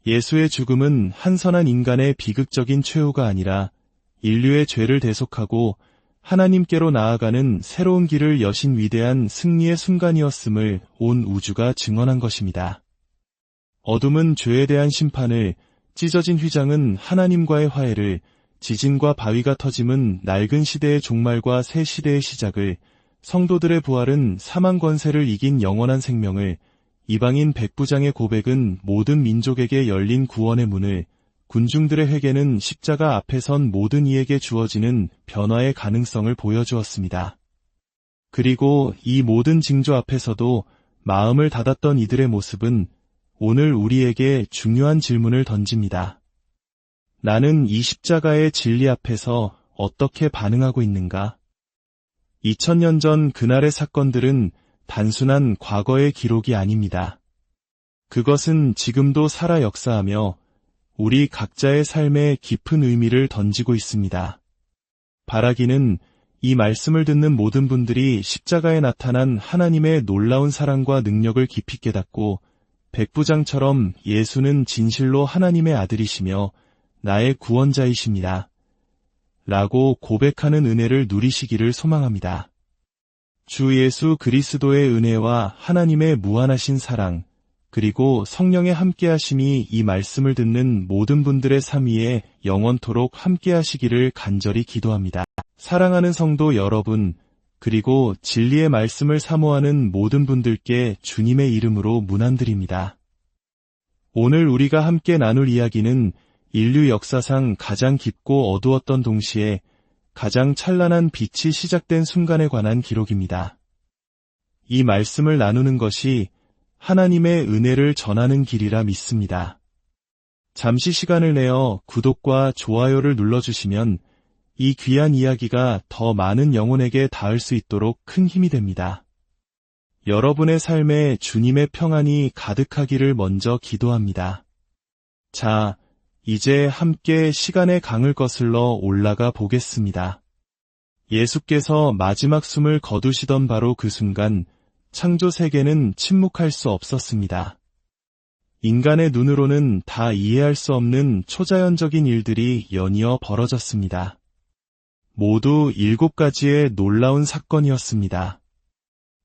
예수의 죽음은 한선한 인간의 비극적인 최후가 아니라 인류의 죄를 대속하고 하나님께로 나아가는 새로운 길을 여신 위대한 승리의 순간이었음을 온 우주가 증언한 것입니다. 어둠은 죄에 대한 심판을, 찢어진 휘장은 하나님과의 화해를, 지진과 바위가 터짐은 낡은 시대의 종말과 새 시대의 시작을, 성도들의 부활은 사망 권세를 이긴 영원한 생명을, 이방인 백부장의 고백은 모든 민족에게 열린 구원의 문을, 군중들의 회개는 십자가 앞에 선 모든 이에게 주어지는 변화의 가능성을 보여주었습니다. 그리고 이 모든 징조 앞에서도 마음을 닫았던 이들의 모습은 오늘 우리에게 중요한 질문을 던집니다. 나는 이 십자가의 진리 앞에서 어떻게 반응하고 있는가? 2000년 전 그날의 사건들은 단순한 과거의 기록이 아닙니다. 그것은 지금도 살아 역사하며 우리 각자의 삶에 깊은 의미를 던지고 있습니다. 바라기는 이 말씀을 듣는 모든 분들이 십자가에 나타난 하나님의 놀라운 사랑과 능력을 깊이 깨닫고 백부장처럼 예수는 진실로 하나님의 아들이시며 나의 구원자이십니다. 라고 고백하는 은혜를 누리시기를 소망합니다. 주 예수 그리스도의 은혜와 하나님의 무한하신 사랑, 그리고 성령의 함께하심이 이 말씀을 듣는 모든 분들의 삶 위에 영원토록 함께하시기를 간절히 기도합니다. 사랑하는 성도 여러분, 그리고 진리의 말씀을 사모하는 모든 분들께 주님의 이름으로 문안드립니다. 오늘 우리가 함께 나눌 이야기는 인류 역사상 가장 깊고 어두웠던 동시에 가장 찬란한 빛이 시작된 순간에 관한 기록입니다. 이 말씀을 나누는 것이 하나님의 은혜를 전하는 길이라 믿습니다. 잠시 시간을 내어 구독과 좋아요를 눌러주시면 이 귀한 이야기가 더 많은 영혼에게 닿을 수 있도록 큰 힘이 됩니다. 여러분의 삶에 주님의 평안이 가득하기를 먼저 기도합니다. 자, 이제 함께 시간의 강을 거슬러 올라가 보겠습니다. 예수께서 마지막 숨을 거두시던 바로 그 순간 창조 세계는 침묵할 수 없었습니다. 인간의 눈으로는 다 이해할 수 없는 초자연적인 일들이 연이어 벌어졌습니다. 모두 7가지의 놀라운 사건이었습니다.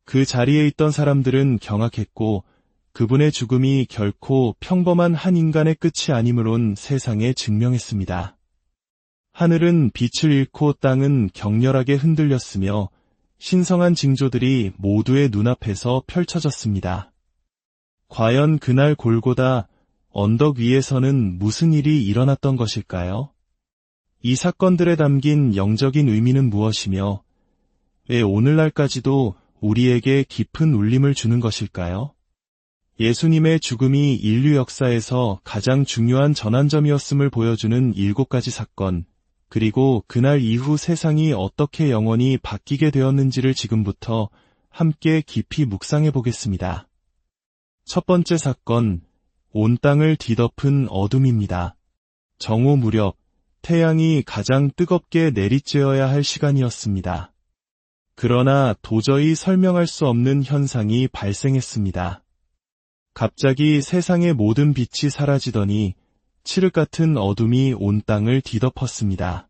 그 자리에 있던 사람들은 경악했고 그분의 죽음이 결코 평범한 한 인간의 끝이 아니므론 세상에 증명했습니다. 하늘은 빛을 잃고 땅은 격렬하게 흔들렸으며 신성한 징조들이 모두의 눈앞에서 펼쳐졌습니다. 과연 그날 골고다 언덕 위에서는 무슨 일이 일어났던 것일까요? 이 사건들에 담긴 영적인 의미는 무엇이며 왜 오늘날까지도 우리에게 깊은 울림을 주는 것일까요? 예수님의 죽음이 인류 역사에서 가장 중요한 전환점이었음을 보여주는 7가지 사건, 그리고 그날 이후 세상이 어떻게 영원히 바뀌게 되었는지를 지금부터 함께 깊이 묵상해 보겠습니다. 첫 번째 사건, 온 땅을 뒤덮은 어둠입니다. 정오 무렵, 태양이 가장 뜨겁게 내리쬐어야 할 시간이었습니다. 그러나 도저히 설명할 수 없는 현상이 발생했습니다. 갑자기 세상의 모든 빛이 사라지더니 칠흑 같은 어둠이 온 땅을 뒤덮었습니다.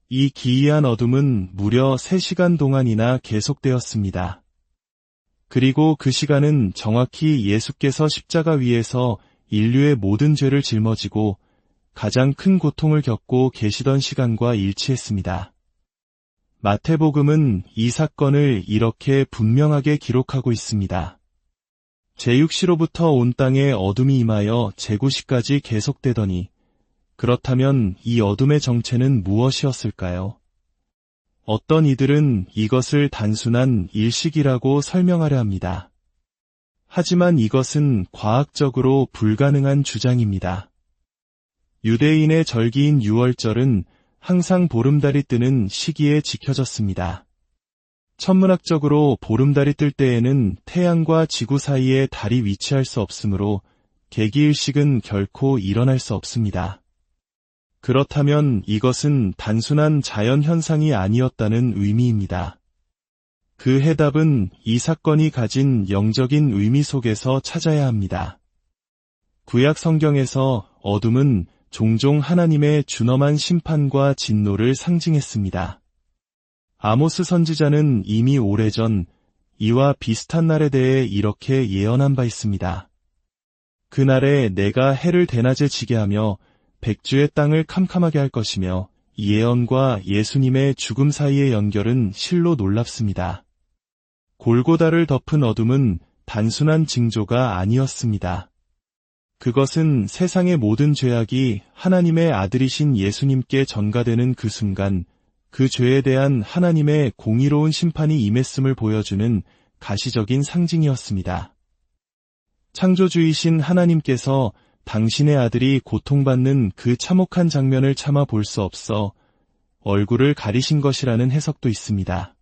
이 기이한 어둠은 무려 3시간 동안이나 계속되었습니다. 그리고 그 시간은 정확히 예수께서 십자가 위에서 인류의 모든 죄를 짊어지고 가장 큰 고통을 겪고 계시던 시간과 일치했습니다. 마태복음은 이 사건을 이렇게 분명하게 기록하고 있습니다. 제6시로부터 온 땅에 어둠이 임하여 제9시까지 계속되더니 그렇다면 이 어둠의 정체는 무엇이었을까요? 어떤 이들은 이것을 단순한 일식이라고 설명하려 합니다. 하지만 이것은 과학적으로 불가능한 주장입니다. 유대인의 절기인 유월절은 항상 보름달이 뜨는 시기에 지켜졌습니다. 천문학적으로 보름달이 뜰 때에는 태양과 지구 사이에 달이 위치할 수 없으므로 개기일식은 결코 일어날 수 없습니다. 그렇다면 이것은 단순한 자연현상이 아니었다는 의미입니다. 그 해답은 이 사건이 가진 영적인 의미 속에서 찾아야 합니다. 구약 성경에서 어둠은 종종 하나님의 준엄한 심판과 진노를 상징했습니다. 아모스 선지자는 이미 오래전 이와 비슷한 날에 대해 이렇게 예언한 바 있습니다. 그날에 내가 해를 대낮에 지게 하며 백주의 땅을 캄캄하게 할 것이며 이 예언과 예수님의 죽음 사이의 연결은 실로 놀랍습니다. 골고다를 덮은 어둠은 단순한 징조가 아니었습니다. 그것은 세상의 모든 죄악이 하나님의 아들이신 예수님께 전가되는 그 순간 그 죄에 대한 하나님의 공의로운 심판이 임했음을 보여주는 가시적인 상징이었습니다. 창조주이신 하나님께서 당신의 아들이 고통받는 그 참혹한 장면을 참아 볼 수 없어 얼굴을 가리신 것이라는 해석도 있습니다.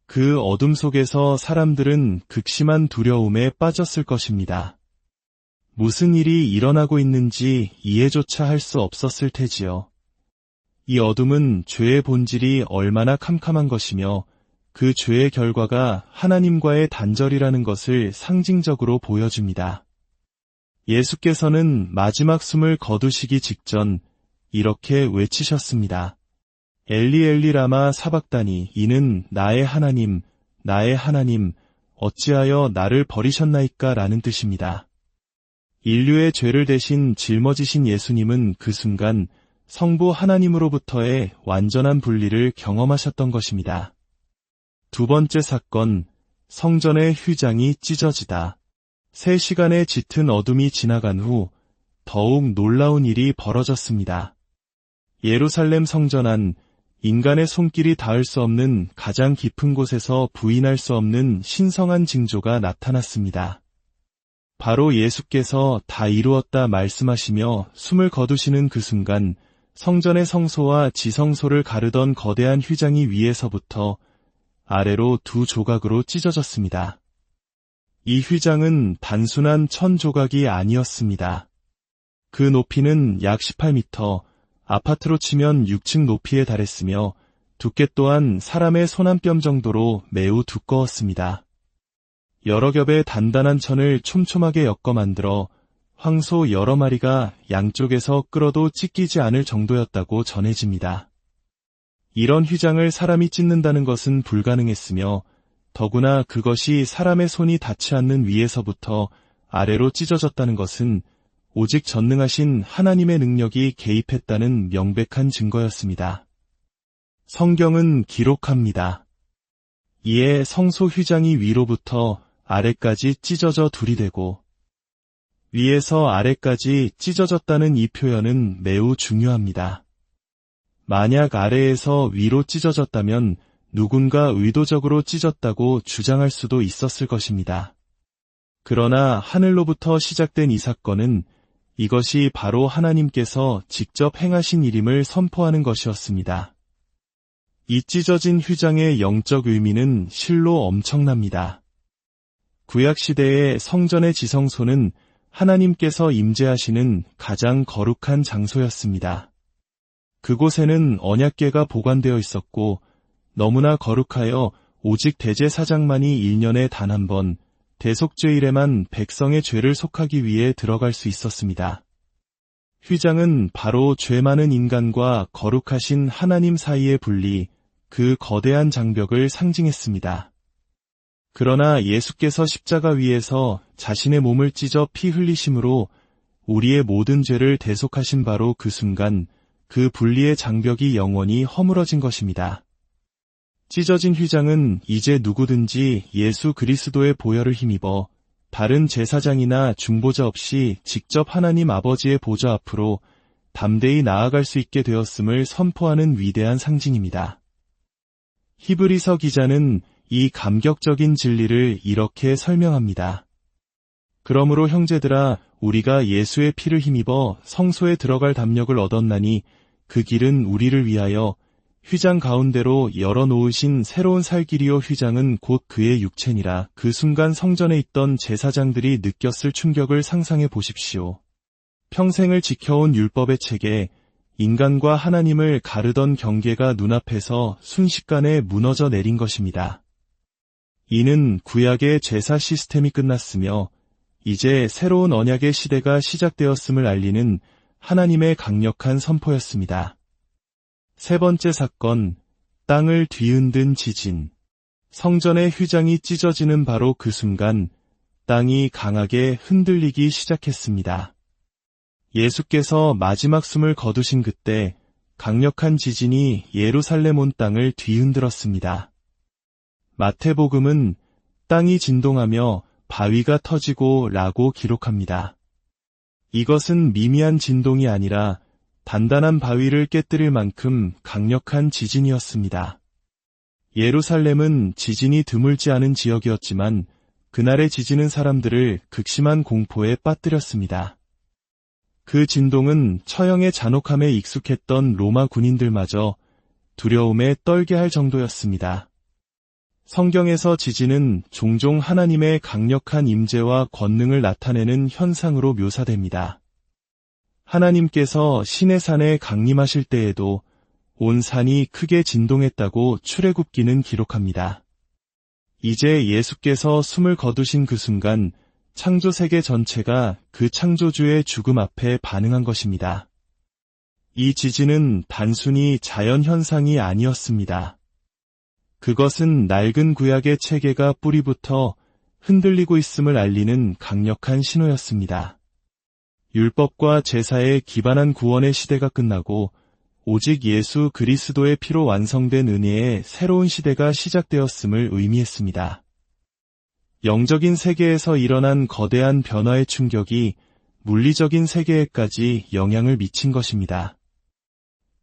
그 어둠 속에서 사람들은 극심한 두려움에 빠졌을 것입니다. 무슨 일이 일어나고 있는지 이해조차 할 수 없었을 테지요. 이 어둠은 죄의 본질이 얼마나 캄캄한 것이며 그 죄의 결과가 하나님과의 단절이라는 것을 상징적으로 보여줍니다. 예수께서는 마지막 숨을 거두시기 직전 이렇게 외치셨습니다. 엘리 엘리 라마 사박다니, 이는 나의 하나님, 어찌하여 나를 버리셨나이까 라는 뜻입니다. 인류의 죄를 대신 짊어지신 예수님은 그 순간 성부 하나님으로부터의 완전한 분리를 경험하셨던 것입니다. 두 번째 사건, 성전의 휘장이 찢어지다. 3시간의 짙은 어둠이 지나간 후 더욱 놀라운 일이 벌어졌습니다. 예루살렘 성전 안, 인간의 손길이 닿을 수 없는 가장 깊은 곳에서 부인할 수 없는 신성한 징조가 나타났습니다. 바로 예수께서 다 이루었다 말씀하시며 숨을 거두시는 그 순간 성전의 성소와 지성소를 가르던 거대한 휘장이 위에서부터 아래로 두 조각으로 찢어졌습니다. 이 휘장은 단순한 천 조각이 아니었습니다. 그 높이는 약 18m, 아파트로 치면 6층 높이에 달했으며 두께 또한 사람의 손 한 뼘 정도로 매우 두꺼웠습니다. 여러 겹의 단단한 천을 촘촘하게 엮어 만들어 황소 여러 마리가 양쪽에서 끌어도 찢기지 않을 정도였다고 전해집니다. 이런 휘장을 사람이 찢는다는 것은 불가능했으며 더구나 그것이 사람의 손이 닿지 않는 위에서부터 아래로 찢어졌다는 것은 오직 전능하신 하나님의 능력이 개입했다는 명백한 증거였습니다. 성경은 기록합니다. 이에 성소 휘장이 위로부터 아래까지 찢어져 둘이 되고 위에서 아래까지 찢어졌다는 이 표현은 매우 중요합니다. 만약 아래에서 위로 찢어졌다면 누군가 의도적으로 찢었다고 주장할 수도 있었을 것입니다. 그러나 하늘로부터 시작된 이 사건은 이것이 바로 하나님께서 직접 행하신 일임을 선포하는 것이었습니다. 이 찢어진 휘장의 영적 의미는 실로 엄청납니다. 구약시대의 성전의 지성소는 하나님께서 임재하시는 가장 거룩한 장소였습니다. 그곳에는 언약궤가 보관되어 있었고 너무나 거룩하여 오직 대제사장만이 1년에 단 한 번 대속죄일에만 백성의 죄를 속하기 위해 들어갈 수 있었습니다. 휘장은 바로 죄 많은 인간과 거룩하신 하나님 사이의 분리, 그 거대한 장벽을 상징했습니다. 그러나 예수께서 십자가 위에서 자신의 몸을 찢어 피 흘리심으로 우리의 모든 죄를 대속하신 바로 그 순간 그 분리의 장벽이 영원히 허물어진 것입니다. 찢어진 휘장은 이제 누구든지 예수 그리스도의 보혈을 힘입어 다른 제사장이나 중보자 없이 직접 하나님 아버지의 보좌 앞으로 담대히 나아갈 수 있게 되었음을 선포하는 위대한 상징입니다. 히브리서 기자는 이 감격적인 진리를 이렇게 설명합니다. 그러므로 형제들아, 우리가 예수의 피를 힘입어 성소에 들어갈 담력을 얻었나니 그 길은 우리를 위하여 휘장 가운데로 열어놓으신 새로운 살 길이요, 휘장은 곧 그의 육체니라. 그 순간 성전에 있던 제사장들이 느꼈을 충격을 상상해 보십시오. 평생을 지켜온 율법의 체계, 인간과 하나님을 가르던 경계가 눈앞에서 순식간에 무너져 내린 것입니다. 이는 구약의 제사 시스템이 끝났으며 이제 새로운 언약의 시대가 시작되었음을 알리는 하나님의 강력한 선포였습니다. 세 번째 사건, 땅을 뒤흔든 지진. 성전의 휘장이 찢어지는 바로 그 순간 땅이 강하게 흔들리기 시작했습니다. 예수께서 마지막 숨을 거두신 그때 강력한 지진이 예루살렘 온 땅을 뒤흔들었습니다. 마태복음은 땅이 진동하며 바위가 터지고 라고 기록합니다. 이것은 미미한 진동이 아니라 단단한 바위를 깨뜨릴 만큼 강력한 지진이었습니다. 예루살렘은 지진이 드물지 않은 지역이었지만 그날의 지진은 사람들을 극심한 공포에 빠뜨렸습니다. 그 진동은 처형의 잔혹함에 익숙했던 로마 군인들마저 두려움에 떨게 할 정도였습니다. 성경에서 지진은 종종 하나님의 강력한 임재와 권능을 나타내는 현상으로 묘사됩니다. 하나님께서 시내산에 강림하실 때에도 온 산이 크게 진동했다고 출애굽기는 기록합니다. 이제 예수께서 숨을 거두신 그 순간 창조 세계 전체가 그 창조주의 죽음 앞에 반응한 것입니다. 이 지진은 단순히 자연 현상이 아니었습니다. 그것은 낡은 구약의 체계가 뿌리부터 흔들리고 있음을 알리는 강력한 신호였습니다. 율법과 제사에 기반한 구원의 시대가 끝나고 오직 예수 그리스도의 피로 완성된 은혜의 새로운 시대가 시작되었음을 의미했습니다. 영적인 세계에서 일어난 거대한 변화의 충격이 물리적인 세계에까지 영향을 미친 것입니다.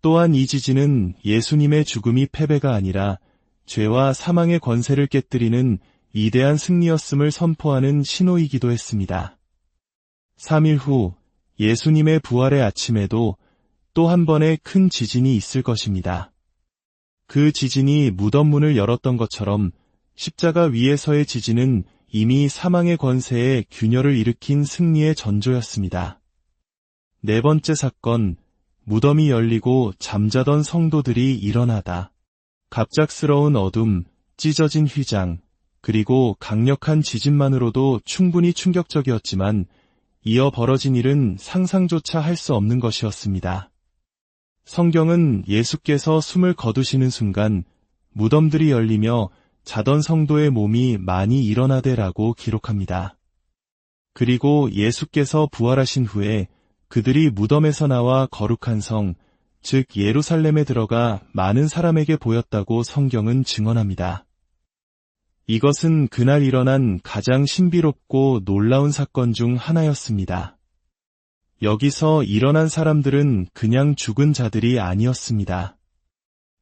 또한 이 지진은 예수님의 죽음이 패배가 아니라 죄와 사망의 권세를 깨뜨리는 위대한 승리였음을 선포하는 신호이기도 했습니다. 3일 후 예수님의 부활의 아침에도 또 한 번의 큰 지진이 있을 것입니다. 그 지진이 무덤 문을 열었던 것처럼 십자가 위에서의 지진은 이미 사망의 권세에 균열을 일으킨 승리의 전조였습니다. 네 번째 사건, 무덤이 열리고 잠자던 성도들이 일어나다. 갑작스러운 어둠, 찢어진 휘장, 그리고 강력한 지진만으로도 충분히 충격적이었지만 이어 벌어진 일은 상상조차 할 수 없는 것이었습니다. 성경은 예수께서 숨을 거두시는 순간 무덤들이 열리며 자던 성도의 몸이 많이 일어나되라고 기록합니다. 그리고 예수께서 부활하신 후에 그들이 무덤에서 나와 거룩한 성, 즉 예루살렘에 들어가 많은 사람에게 보였다고 성경은 증언합니다. 이것은 그날 일어난 가장 신비롭고 놀라운 사건 중 하나였습니다. 여기서 일어난 사람들은 그냥 죽은 자들이 아니었습니다.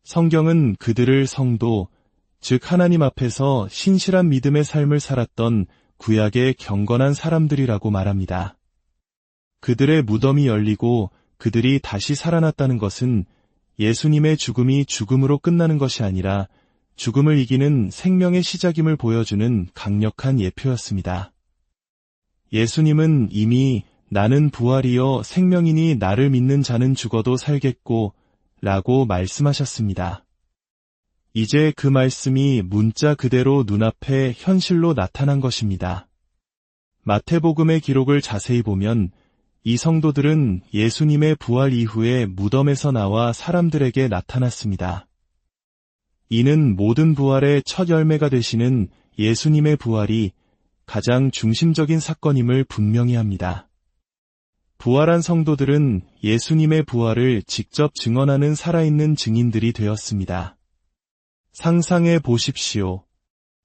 성경은 그들을 성도, 즉 하나님 앞에서 신실한 믿음의 삶을 살았던 구약의 경건한 사람들이라고 말합니다. 그들의 무덤이 열리고 그들이 다시 살아났다는 것은 예수님의 죽음이 죽음으로 끝나는 것이 아니라 죽음을 이기는 생명의 시작임을 보여주는 강력한 예표였습니다. 예수님은 이미 나는 부활이요 생명이니 나를 믿는 자는 죽어도 살겠고 라고 말씀하셨습니다. 이제 그 말씀이 문자 그대로 눈앞에 현실로 나타난 것입니다. 마태복음의 기록을 자세히 보면 이 성도들은 예수님의 부활 이후에 무덤에서 나와 사람들에게 나타났습니다. 이는 모든 부활의 첫 열매가 되시는 예수님의 부활이 가장 중심적인 사건임을 분명히 합니다. 부활한 성도들은 예수님의 부활을 직접 증언하는 살아있는 증인들이 되었습니다. 상상해 보십시오.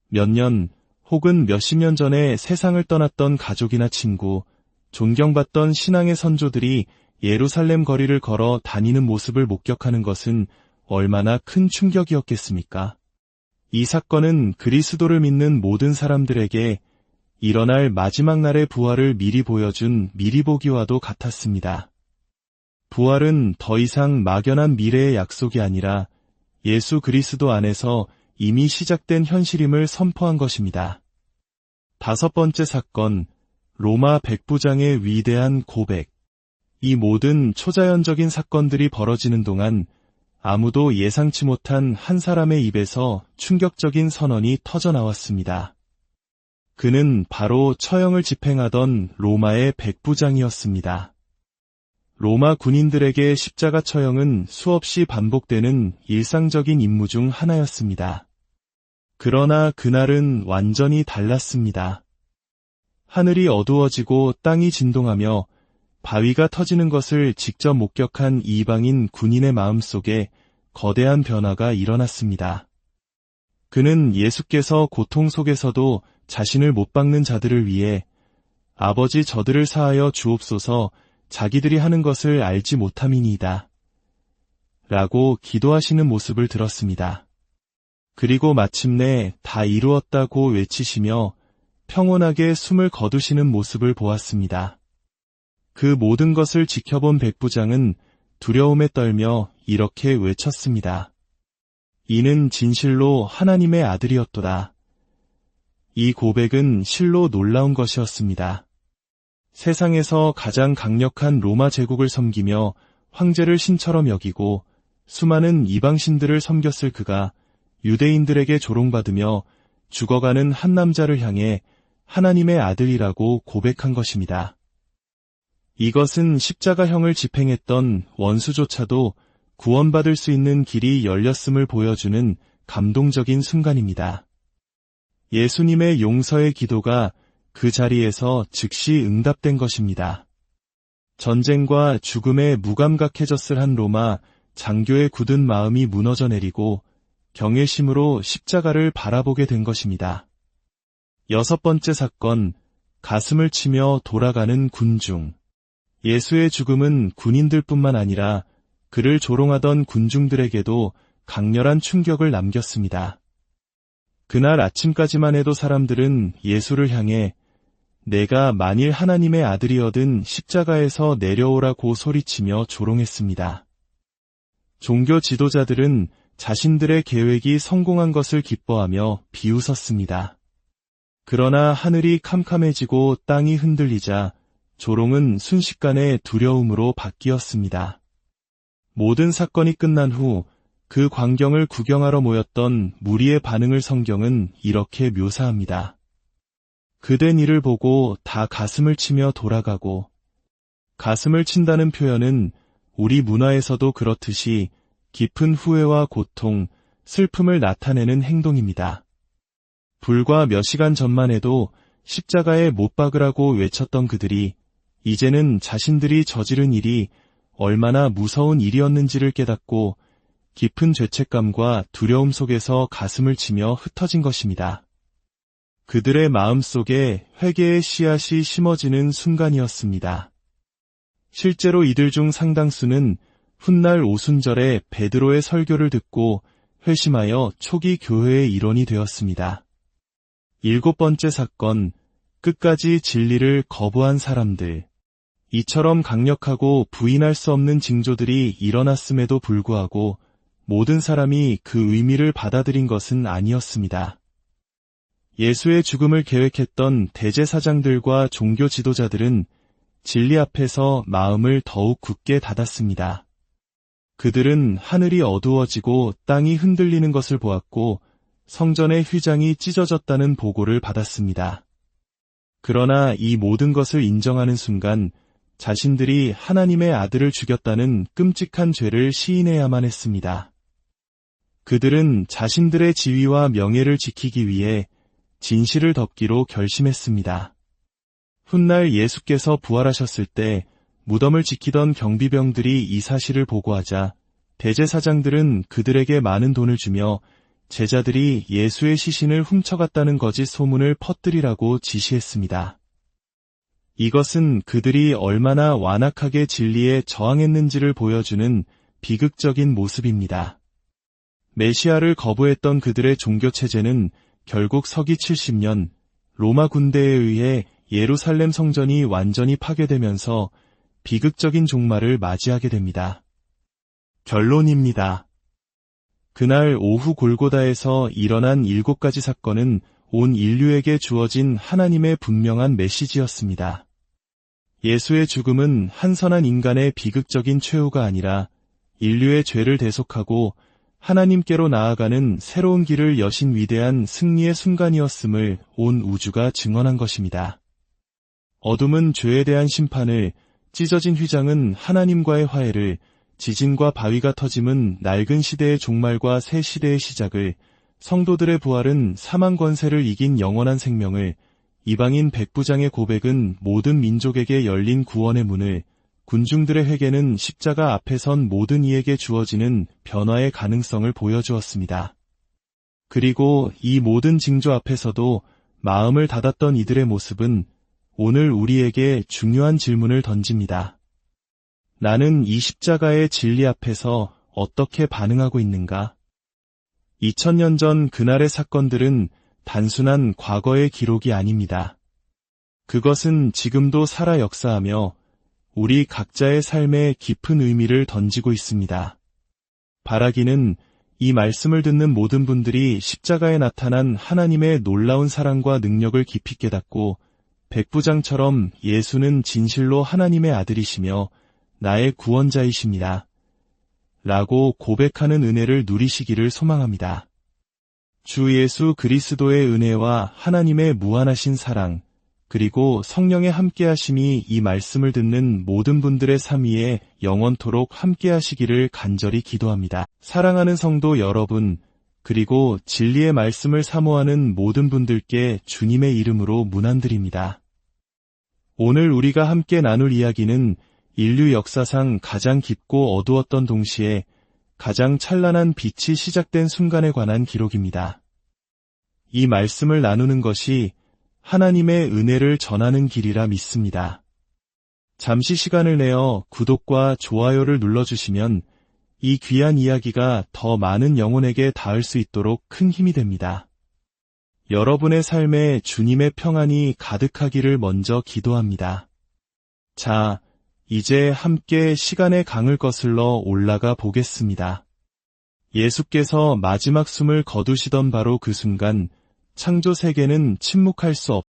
몇 년 혹은 몇십 년 전에 세상을 떠났던 가족이나 친구, 존경받던 신앙의 선조들이 예루살렘 거리를 걸어 다니는 모습을 목격하는 것은 얼마나 큰 충격이었겠습니까? 이 사건은 그리스도를 믿는 모든 사람들에게 일어날 마지막 날의 부활을 미리 보여준 미리 보기와도 같았습니다. 부활은 더 이상 막연한 미래의 약속이 아니라 예수 그리스도 안에서 이미 시작된 현실임을 선포한 것입니다. 다섯 번째 사건, 로마 백부장의 위대한 고백. 이 모든 초자연적인 사건들이 벌어지는 동안 아무도 예상치 못한 한 사람의 입에서 충격적인 선언이 터져나왔습니다. 그는 바로 처형을 집행하던 로마의 백부장이었습니다. 로마 군인들에게 십자가 처형은 수없이 반복되는 일상적인 임무 중 하나였습니다. 그러나 그날은 완전히 달랐습니다. 하늘이 어두워지고 땅이 진동하며 바위가 터지는 것을 직접 목격한 이방인 군인의 마음속에 거대한 변화가 일어났습니다. 그는 예수께서 고통 속에서도 자신을 못 박는 자들을 위해 아버지 저들을 사하여 주옵소서 자기들이 하는 것을 알지 못함이니이다 라고 기도하시는 모습을 들었습니다. 그리고 마침내 다 이루었다고 외치시며 평온하게 숨을 거두시는 모습을 보았습니다. 그 모든 것을 지켜본 백부장은 두려움에 떨며 이렇게 외쳤습니다. 이는 진실로 하나님의 아들이었도다. 이 고백은 실로 놀라운 것이었습니다. 세상에서 가장 강력한 로마 제국을 섬기며 황제를 신처럼 여기고 수많은 이방신들을 섬겼을 그가 유대인들에게 조롱받으며 죽어가는 한 남자를 향해 하나님의 아들이라고 고백한 것입니다. 이것은 십자가형을 집행했던 원수조차도 구원받을 수 있는 길이 열렸음을 보여주는 감동적인 순간입니다. 예수님의 용서의 기도가 그 자리에서 즉시 응답된 것입니다. 전쟁과 죽음에 무감각해졌을 한 로마 장교의 굳은 마음이 무너져 내리고 경외심으로 십자가를 바라보게 된 것입니다. 여섯 번째 사건, 가슴을 치며 돌아가는 군중. 예수의 죽음은 군인들뿐만 아니라 그를 조롱하던 군중들에게도 강렬한 충격을 남겼습니다. 그날 아침까지만 해도 사람들은 예수를 향해 내가 만일 하나님의 아들이어든 십자가에서 내려오라고 소리치며 조롱했습니다. 종교 지도자들은 자신들의 계획이 성공한 것을 기뻐하며 비웃었습니다. 그러나 하늘이 캄캄해지고 땅이 흔들리자 조롱은 순식간에 두려움으로 바뀌었습니다. 모든 사건이 끝난 후 그 광경을 구경하러 모였던 무리의 반응을 성경은 이렇게 묘사합니다. 그된 이를 보고 다 가슴을 치며 돌아가고, 가슴을 친다는 표현은 우리 문화에서도 그렇듯이 깊은 후회와 고통, 슬픔을 나타내는 행동입니다. 불과 몇 시간 전만 해도 십자가에 못 박으라고 외쳤던 그들이 이제는 자신들이 저지른 일이 얼마나 무서운 일이었는지를 깨닫고 깊은 죄책감과 두려움 속에서 가슴을 치며 흩어진 것입니다. 그들의 마음 속에 회개의 씨앗이 심어지는 순간이었습니다. 실제로 이들 중 상당수는 훗날 오순절에 베드로의 설교를 듣고 회심하여 초기 교회의 일원이 되었습니다. 7번째 사건, 끝까지 진리를 거부한 사람들. 이처럼 강력하고 부인할 수 없는 징조들이 일어났음에도 불구하고 모든 사람이 그 의미를 받아들인 것은 아니었습니다. 예수의 죽음을 계획했던 대제사장들과 종교 지도자들은 진리 앞에서 마음을 더욱 굳게 닫았습니다. 그들은 하늘이 어두워지고 땅이 흔들리는 것을 보았고 성전의 휘장이 찢어졌다는 보고를 받았습니다. 그러나 이 모든 것을 인정하는 순간 자신들이 하나님의 아들을 죽였다는 끔찍한 죄를 시인해야만 했습니다. 그들은 자신들의 지위와 명예를 지키기 위해 진실을 덮기로 결심했습니다. 훗날 예수께서 부활하셨을 때 무덤을 지키던 경비병들이 이 사실을 보고하자 대제사장들은 그들에게 많은 돈을 주며 제자들이 예수의 시신을 훔쳐갔다는 거짓 소문을 퍼뜨리라고 지시했습니다. 이것은 그들이 얼마나 완악하게 진리에 저항했는지를 보여주는 비극적인 모습입니다. 메시아를 거부했던 그들의 종교체제는 결국 서기 70년 로마 군대에 의해 예루살렘 성전이 완전히 파괴되면서 비극적인 종말을 맞이하게 됩니다. 결론입니다. 그날 오후 골고다에서 일어난 7가지 사건은 온 인류에게 주어진 하나님의 분명한 메시지였습니다. 예수의 죽음은 한선한 인간의 비극적인 최후가 아니라 인류의 죄를 대속하고 하나님께로 나아가는 새로운 길을 여신 위대한 승리의 순간이었음을 온 우주가 증언한 것입니다. 어둠은 죄에 대한 심판을, 찢어진 휘장은 하나님과의 화해를, 지진과 바위가 터짐은 낡은 시대의 종말과 새 시대의 시작을, 성도들의 부활은 사망 권세를 이긴 영원한 생명을, 이방인 백부장의 고백은 모든 민족에게 열린 구원의 문을, 군중들의 회개는 십자가 앞에 선 모든 이에게 주어지는 변화의 가능성을 보여주었습니다. 그리고 이 모든 징조 앞에서도 마음을 닫았던 이들의 모습은 오늘 우리에게 중요한 질문을 던집니다. 나는 이 십자가의 진리 앞에서 어떻게 반응하고 있는가? 2000년 전 그날의 사건들은 단순한 과거의 기록이 아닙니다. 그것은 지금도 살아 역사하며 우리 각자의 삶에 깊은 의미를 던지고 있습니다. 바라기는 이 말씀을 듣는 모든 분들이 십자가에 나타난 하나님의 놀라운 사랑과 능력을 깊이 깨닫고 백부장처럼 예수는 진실로 하나님의 아들이시며 나의 구원자이십니다. 라고 고백하는 은혜를 누리시기를 소망합니다. 주 예수 그리스도의 은혜와 하나님의 무한하신 사랑, 그리고 성령의 함께하심이 이 말씀을 듣는 모든 분들의 삶 위에 영원토록 함께하시기를 간절히 기도합니다. 사랑하는 성도 여러분, 그리고 진리의 말씀을 사모하는 모든 분들께 주님의 이름으로 문안드립니다. 오늘 우리가 함께 나눌 이야기는 인류 역사상 가장 깊고 어두웠던 동시에 가장 찬란한 빛이 시작된 순간에 관한 기록입니다. 이 말씀을 나누는 것이 하나님의 은혜를 전하는 길이라 믿습니다. 잠시 시간을 내어 구독과 좋아요를 눌러주시면 이 귀한 이야기가 더 많은 영혼에게 닿을 수 있도록 큰 힘이 됩니다. 여러분의 삶에 주님의 평안이 가득하기를 먼저 기도합니다. 자, 이제 함께 시간의 강을 거슬러 올라가 보겠습니다. 예수께서 마지막 숨을 거두시던 바로 그 순간 창조 세계는 침묵할 수